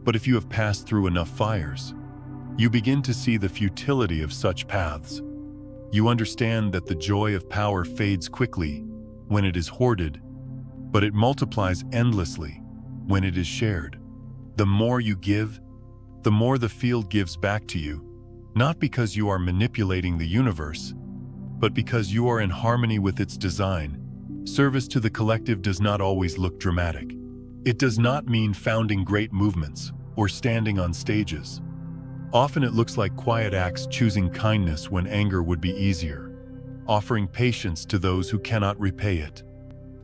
But if you have passed through enough fires, you begin to see the futility of such paths. You understand that the joy of power fades quickly when it is hoarded, but it multiplies endlessly when it is shared. The more you give, the more the field gives back to you, not because you are manipulating the universe, but because you are in harmony with its design. Service to the collective does not always look dramatic. It does not mean founding great movements or standing on stages. Often it looks like quiet acts, choosing kindness when anger would be easier, offering patience to those who cannot repay it,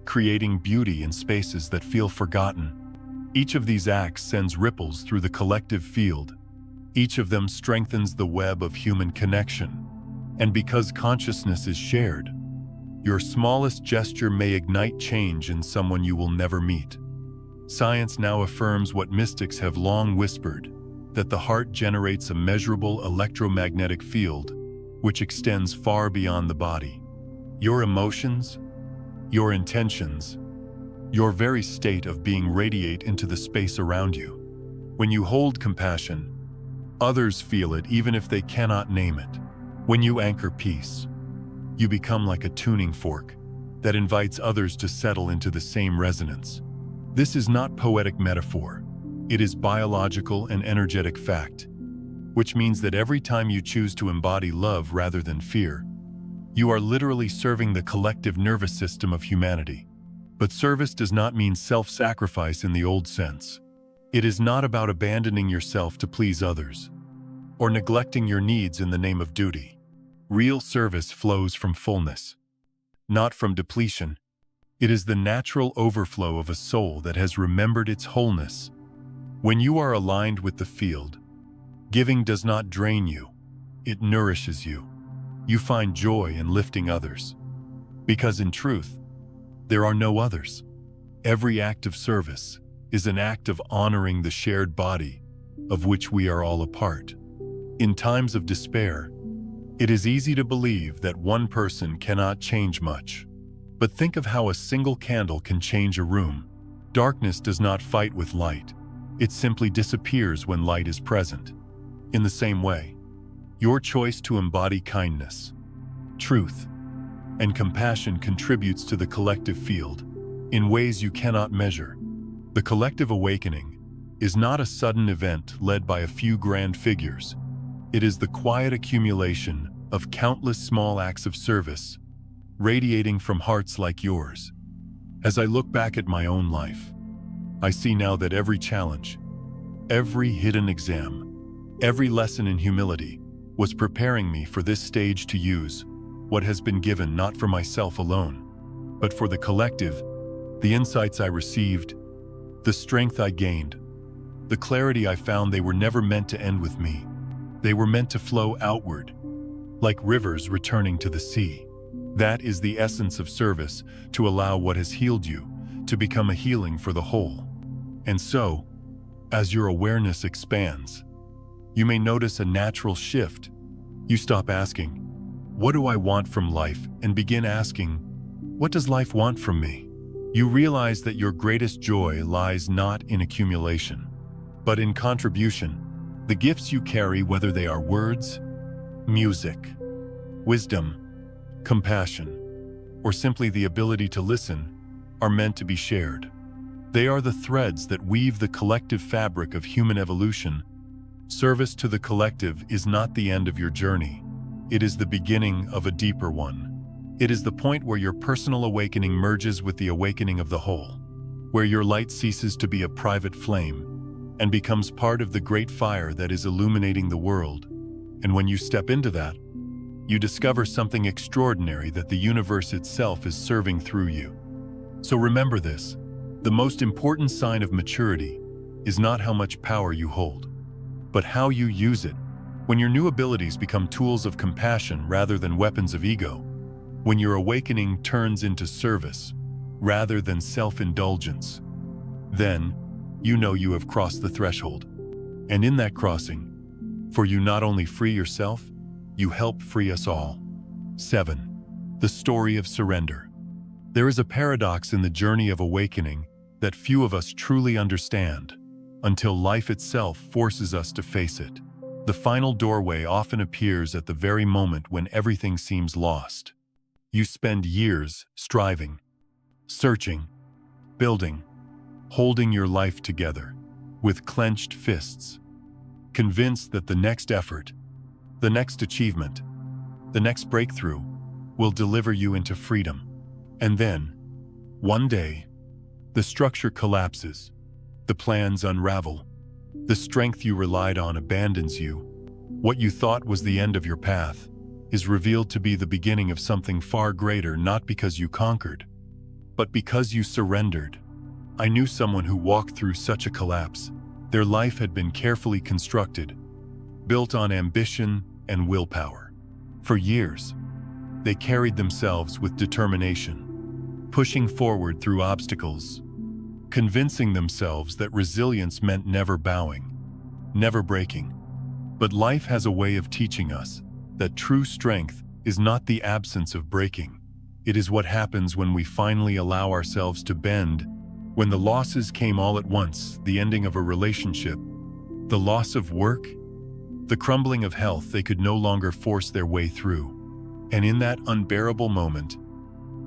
creating beauty in spaces that feel forgotten. Each of these acts sends ripples through the collective field. Each of them strengthens the web of human connection. And because consciousness is shared, your smallest gesture may ignite change in someone you will never meet. Science now affirms what mystics have long whispered, that the heart generates a measurable electromagnetic field which extends far beyond the body. Your emotions, your intentions, your very state of being radiate into the space around you. When you hold compassion, others feel it even if they cannot name it. When you anchor peace, You become like a tuning fork that invites others to settle into the same resonance. This is not poetic metaphor. It is biological and energetic fact, which means that every time you choose to embody love rather than fear, you are literally serving the collective nervous system of humanity. But service does not mean self-sacrifice in the old sense. It is not about abandoning yourself to please others, or neglecting your needs in the name of duty. Real service flows from fullness, not from depletion. It is the natural overflow of a soul that has remembered its wholeness. When you are aligned with the field, giving does not drain you, it nourishes you. You find joy in lifting others, because in truth, there are no others. Every act of service is an act of honoring the shared body of which we are all a part. In times of despair, it is easy to believe that one person cannot change much. But think of how a single candle can change a room. Darkness does not fight with light. It simply disappears when light is present. In the same way, your choice to embody kindness, truth, and compassion contributes to the collective field in ways you cannot measure. The collective awakening is not a sudden event led by a few grand figures. It is the quiet accumulation of countless small acts of service, radiating from hearts like yours. As I look back at my own life, I see now that every challenge, every hidden exam, every lesson in humility was preparing me for this stage to use what has been given not for myself alone, but for the collective, the insights I received, the strength I gained, the clarity I found. They were never meant to end with me. They were meant to flow outward, like rivers returning to the sea. That is the essence of service, to allow what has healed you to become a healing for the whole. And so, as your awareness expands, you may notice a natural shift. You stop asking, "What do I want from life?" and begin asking, "What does life want from me?" You realize that your greatest joy lies not in accumulation, but in contribution. The gifts you carry, whether they are words, music, wisdom, compassion, or simply the ability to listen, are meant to be shared. They are the threads that weave the collective fabric of human evolution. Service to the collective is not the end of your journey. It is the beginning of a deeper one. It is the point where your personal awakening merges with the awakening of the whole, where your light ceases to be a private flame and becomes part of the great fire that is illuminating the world. And when you step into that, you discover something extraordinary, that the universe itself is serving through you. So remember this: the most important sign of maturity is not how much power you hold, but how you use it. When your new abilities become tools of compassion rather than weapons of ego, when your awakening turns into service rather than self-indulgence, then you know you have crossed the threshold. And in that crossing, for you not only free yourself, you help free us all. 7. The story of surrender. There is a paradox in the journey of awakening that few of us truly understand, until life itself forces us to face it. The final doorway often appears at the very moment when everything seems lost. You spend years striving, searching, building, holding your life together with clenched fists, convinced that the next effort, the next achievement, the next breakthrough will deliver you into freedom. And then, one day, the structure collapses, the plans unravel, the strength you relied on abandons you. What you thought was the end of your path is revealed to be the beginning of something far greater, not because you conquered, but because you surrendered. I knew someone who walked through such a collapse. Their life had been carefully constructed, built on ambition and willpower. For years, they carried themselves with determination, pushing forward through obstacles, convincing themselves that resilience meant never bowing, never breaking. But life has a way of teaching us that true strength is not the absence of breaking. It is what happens when we finally allow ourselves to bend. When the losses came all at once, the ending of a relationship, the loss of work, the crumbling of health they could no longer force their way through. And in that unbearable moment,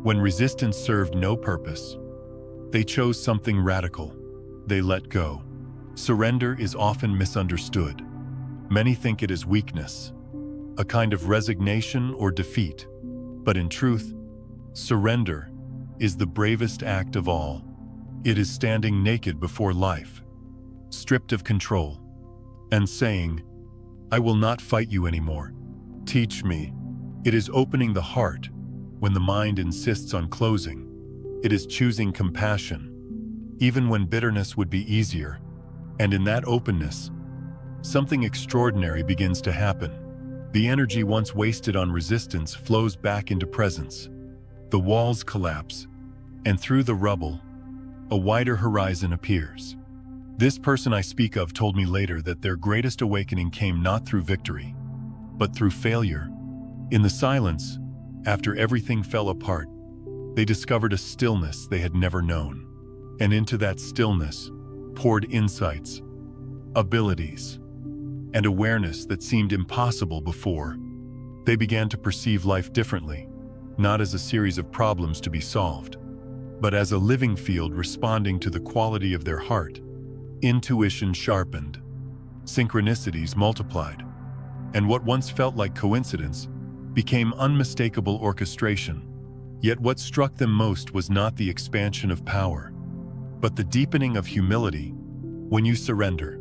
when resistance served no purpose, they chose something radical. They let go. Surrender is often misunderstood. Many think it is weakness, a kind of resignation or defeat. But in truth, surrender is the bravest act of all. It is standing naked before life, stripped of control, and saying, "I will not fight you anymore. Teach me." It is opening the heart when the mind insists on closing. It is choosing compassion, even when bitterness would be easier. And in that openness, something extraordinary begins to happen. The energy once wasted on resistance flows back into presence. The walls collapse, and through the rubble, a wider horizon appears. This person I speak of told me later that their greatest awakening came not through victory, but through failure. In the silence, after everything fell apart, they discovered a stillness they had never known. And into that stillness poured insights, abilities, and awareness that seemed impossible before. They began to perceive life differently, not as a series of problems to be solved, but as a living field responding to the quality of their heart. Intuition sharpened, synchronicities multiplied, and what once felt like coincidence became unmistakable orchestration. Yet what struck them most was not the expansion of power, but the deepening of humility. When you surrender,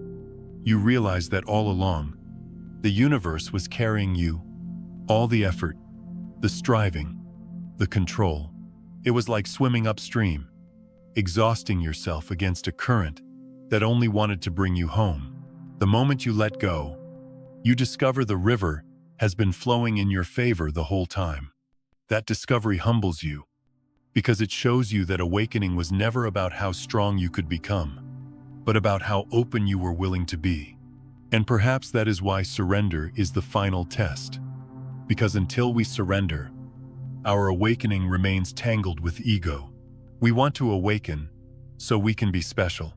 you realize that all along, the universe was carrying you. All the effort, the striving, the control. It was like swimming upstream, exhausting yourself against a current that only wanted to bring you home. The moment you let go, you discover the river has been flowing in your favor the whole time. That discovery humbles you, because it shows you that awakening was never about how strong you could become, but about how open you were willing to be. And perhaps that is why surrender is the final test. Because until we surrender, our awakening remains tangled with ego. We want to awaken so we can be special,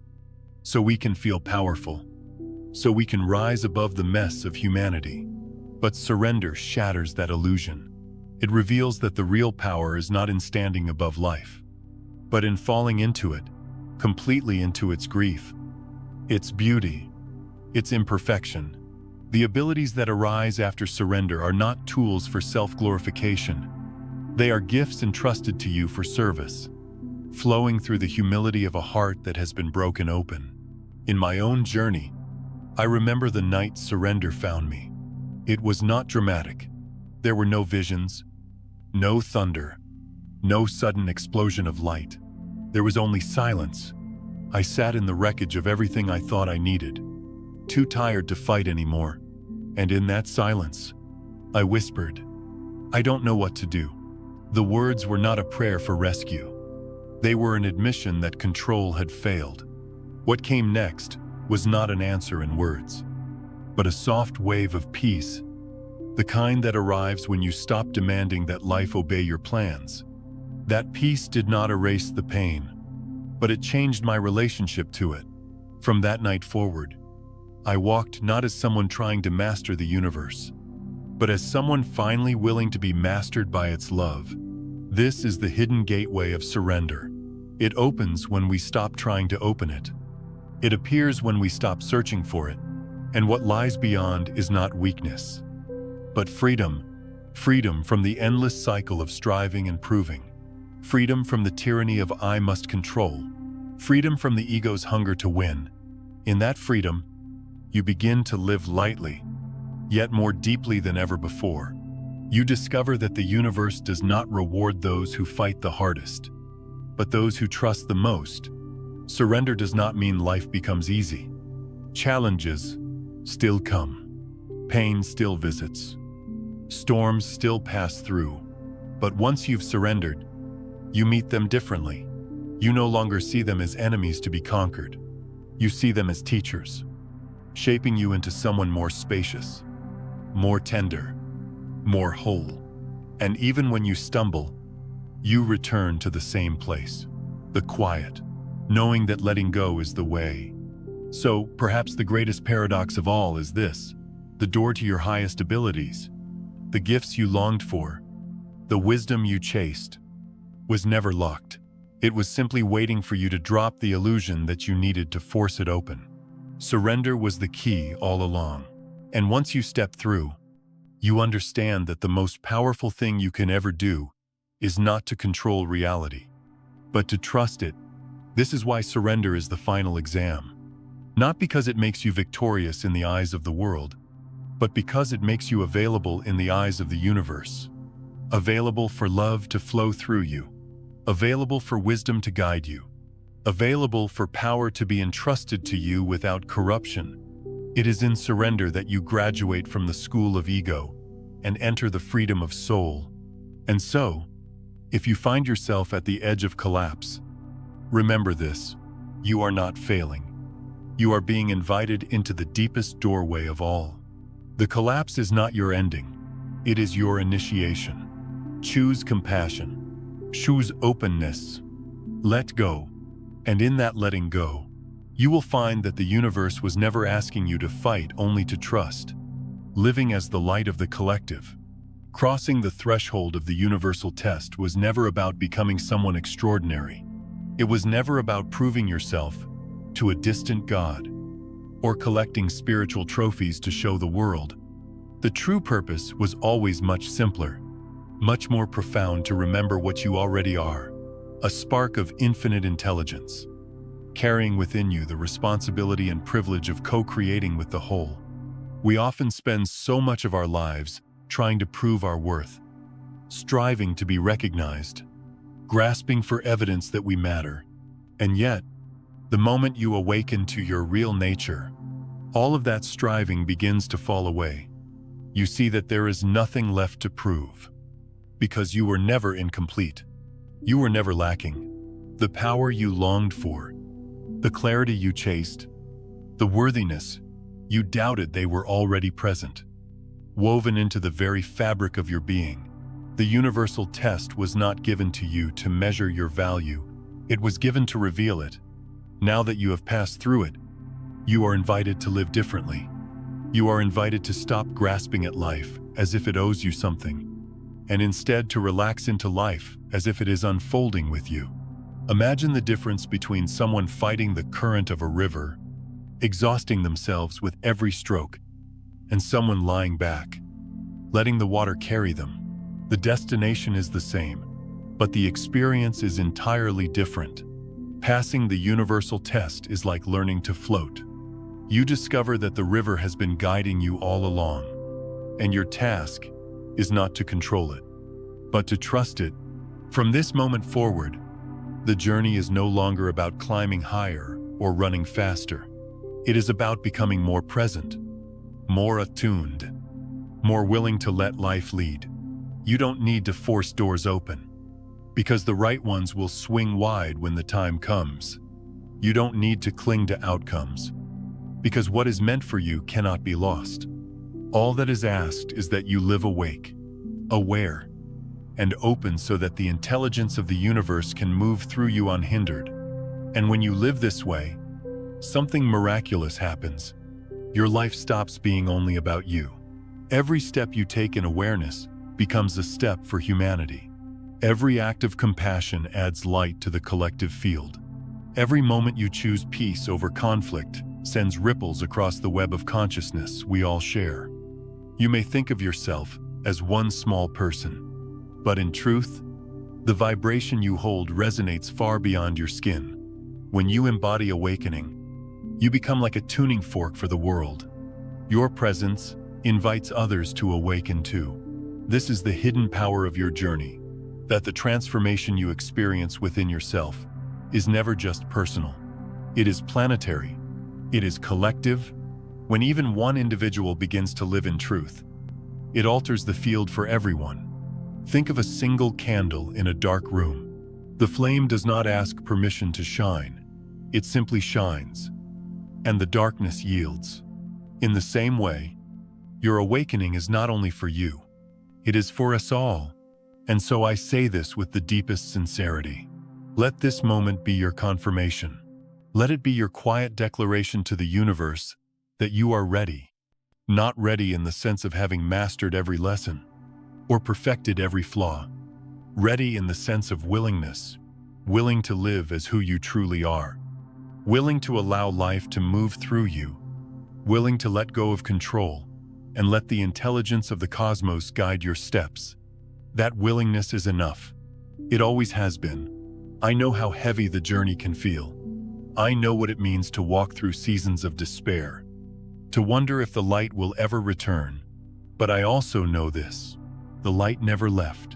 so we can feel powerful, so we can rise above the mess of humanity. But surrender shatters that illusion. It reveals that the real power is not in standing above life, but in falling into it, completely into its grief, its beauty, its imperfection. The abilities that arise after surrender are not tools for self-glorification. They are gifts entrusted to you for service, flowing through the humility of a heart that has been broken open. In my own journey, I remember the night surrender found me. It was not dramatic. There were no visions, no thunder, no sudden explosion of light. There was only silence. I sat in the wreckage of everything I thought I needed, too tired to fight anymore. And in that silence, I whispered, "I don't know what to do." The words were not a prayer for rescue. They were an admission that control had failed. What came next was not an answer in words, but a soft wave of peace, the kind that arrives when you stop demanding that life obey your plans. That peace did not erase the pain, but it changed my relationship to it. From that night forward, I walked not as someone trying to master the universe, but as someone finally willing to be mastered by its love. This is the hidden gateway of surrender. It opens when we stop trying to open it. It appears when we stop searching for it. And what lies beyond is not weakness, but freedom. Freedom from the endless cycle of striving and proving. Freedom from the tyranny of I must control. Freedom from the ego's hunger to win. In that freedom, you begin to live lightly, yet more deeply than ever before. You discover that the universe does not reward those who fight the hardest, but those who trust the most. Surrender does not mean life becomes easy. Challenges still come. Pain still visits. Storms still pass through. But once you've surrendered, you meet them differently. You no longer see them as enemies to be conquered. You see them as teachers, shaping you into someone more spacious, more tender, more whole. And even when you stumble, you return to the same place, the quiet, knowing that letting go is the way. So, perhaps the greatest paradox of all is this: the door to your highest abilities, the gifts you longed for, The wisdom you chased was never locked. It was simply waiting for you to drop the illusion that you needed to force it open. Surrender was the key all along. And once you step through, you understand that the most powerful thing you can ever do is not to control reality, but to trust it. This is why surrender is the final exam. Not because it makes you victorious in the eyes of the world, but because it makes you available in the eyes of the universe. Available for love to flow through you. Available for wisdom to guide you. Available for power to be entrusted to you without corruption. It is in surrender that you graduate from the school of ego and enter the freedom of soul. And so, if you find yourself at the edge of collapse, remember this: you are not failing. You are being invited into the deepest doorway of all. The collapse is not your ending. It is your initiation. Choose compassion. Choose openness. Let go. And in that letting go, you will find that the universe was never asking you to fight, only to trust. Living as the light of the collective. Crossing the threshold of the universal test was never about becoming someone extraordinary. It was never about proving yourself to a distant god or collecting spiritual trophies to show the world. The true purpose was always much simpler, much more profound: to remember what you already are, a spark of infinite intelligence, carrying within you the responsibility and privilege of co-creating with the whole. We often spend so much of our lives trying to prove our worth, striving to be recognized, grasping for evidence that we matter. And yet, the moment you awaken to your real nature, all of that striving begins to fall away. You see that there is nothing left to prove, because you were never incomplete. You were never lacking. The power you longed for, the clarity you chased, the worthiness you doubted, they were already present, woven into the very fabric of your being. The universal test was not given to you to measure your value. It was given to reveal it. Now that you have passed through it, you are invited to live differently. You are invited to stop grasping at life as if it owes you something, and instead to relax into life as if it is unfolding with you. Imagine the difference between someone fighting the current of a river, exhausting themselves with every stroke, and someone lying back, letting the water carry them. The destination is the same, but the experience is entirely different. Passing the universal test is like learning to float. You discover that the river has been guiding you all along, and your task is not to control it, but to trust it. From this moment forward, the journey is no longer about climbing higher or running faster. It is about becoming more present, more attuned, more willing to let life lead. You don't need to force doors open, because the right ones will swing wide when the time comes. You don't need to cling to outcomes, because what is meant for you cannot be lost. All that is asked is that you live awake, aware, and open so that the intelligence of the universe can move through you unhindered. And when you live this way, something miraculous happens. Your life stops being only about you. Every step you take in awareness becomes a step for humanity. Every act of compassion adds light to the collective field. Every moment you choose peace over conflict sends ripples across the web of consciousness we all share. You may think of yourself as one small person, but in truth, the vibration you hold resonates far beyond your skin. When you embody awakening, you become like a tuning fork for the world. Your presence invites others to awaken too. This is the hidden power of your journey, that the transformation you experience within yourself is never just personal. It is planetary. It is collective. When even one individual begins to live in truth, it alters the field for everyone. Think of a single candle in a dark room. The flame does not ask permission to shine. It simply shines, and the darkness yields. In the same way, your awakening is not only for you, it is for us all. And so I say this with the deepest sincerity. Let this moment be your confirmation. Let it be your quiet declaration to the universe that you are ready. Not ready in the sense of having mastered every lesson or perfected every flaw, Ready in the sense of willingness, willing to live as who you truly are, willing to allow life to move through you, willing to let go of control and let the intelligence of the cosmos guide your steps. That willingness is enough. It always has been. I know how heavy the journey can feel. I know what it means to walk through seasons of despair, to wonder if the light will ever return. But I also know this: the light never left.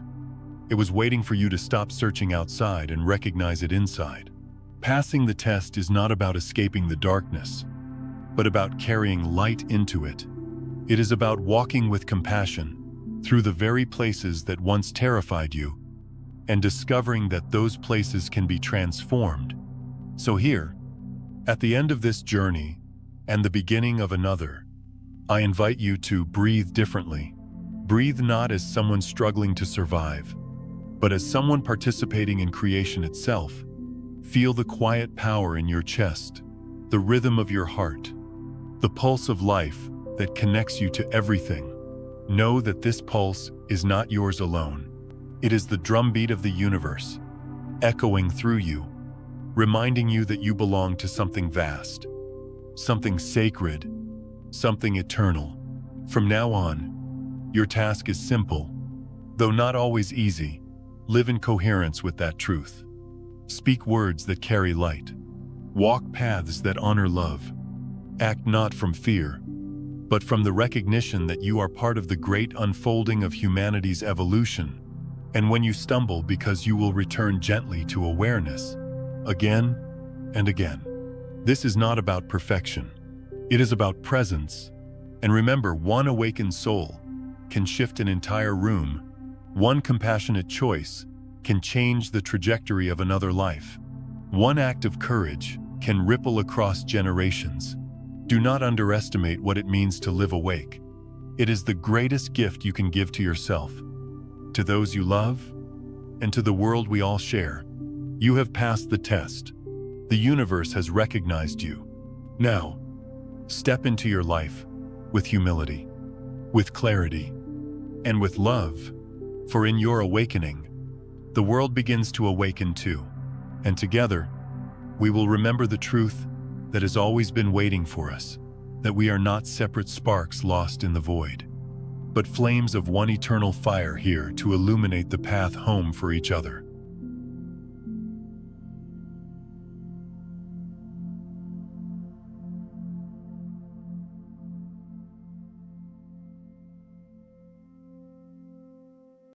It was waiting for you to stop searching outside and recognize it inside. Passing the test is not about escaping the darkness, but about carrying light into it. It is about walking with compassion through the very places that once terrified you, and discovering that those places can be transformed. So here, at the end of this journey and the beginning of another, I invite you to breathe differently. Breathe not as someone struggling to survive, but as someone participating in creation itself. Feel the quiet power in your chest, the rhythm of your heart, the pulse of life that connects you to everything. Know that this pulse is not yours alone. It is the drumbeat of the universe, echoing through you, reminding you that you belong to something vast, something sacred, something eternal. From now on, your task is simple, though not always easy. Live in coherence with that truth. Speak words that carry light. Walk paths that honor love. Act not from fear, but from the recognition that you are part of the great unfolding of humanity's evolution. And when you stumble, because you will return gently to awareness, again and again. This is not about perfection. It is about presence. And remember, one awakened soul can shift an entire room. One compassionate choice can change the trajectory of another life. One act of courage can ripple across generations. Do not underestimate what it means to live awake. It is the greatest gift you can give to yourself, to those you love, and to the world we all share. You have passed the test. The universe has recognized you. Now, step into your life with humility, with clarity, and with love. For in your awakening, the world begins to awaken too. And together, we will remember the truth that has always been waiting for us, that we are not separate sparks lost in the void, but flames of one eternal fire here to illuminate the path home for each other.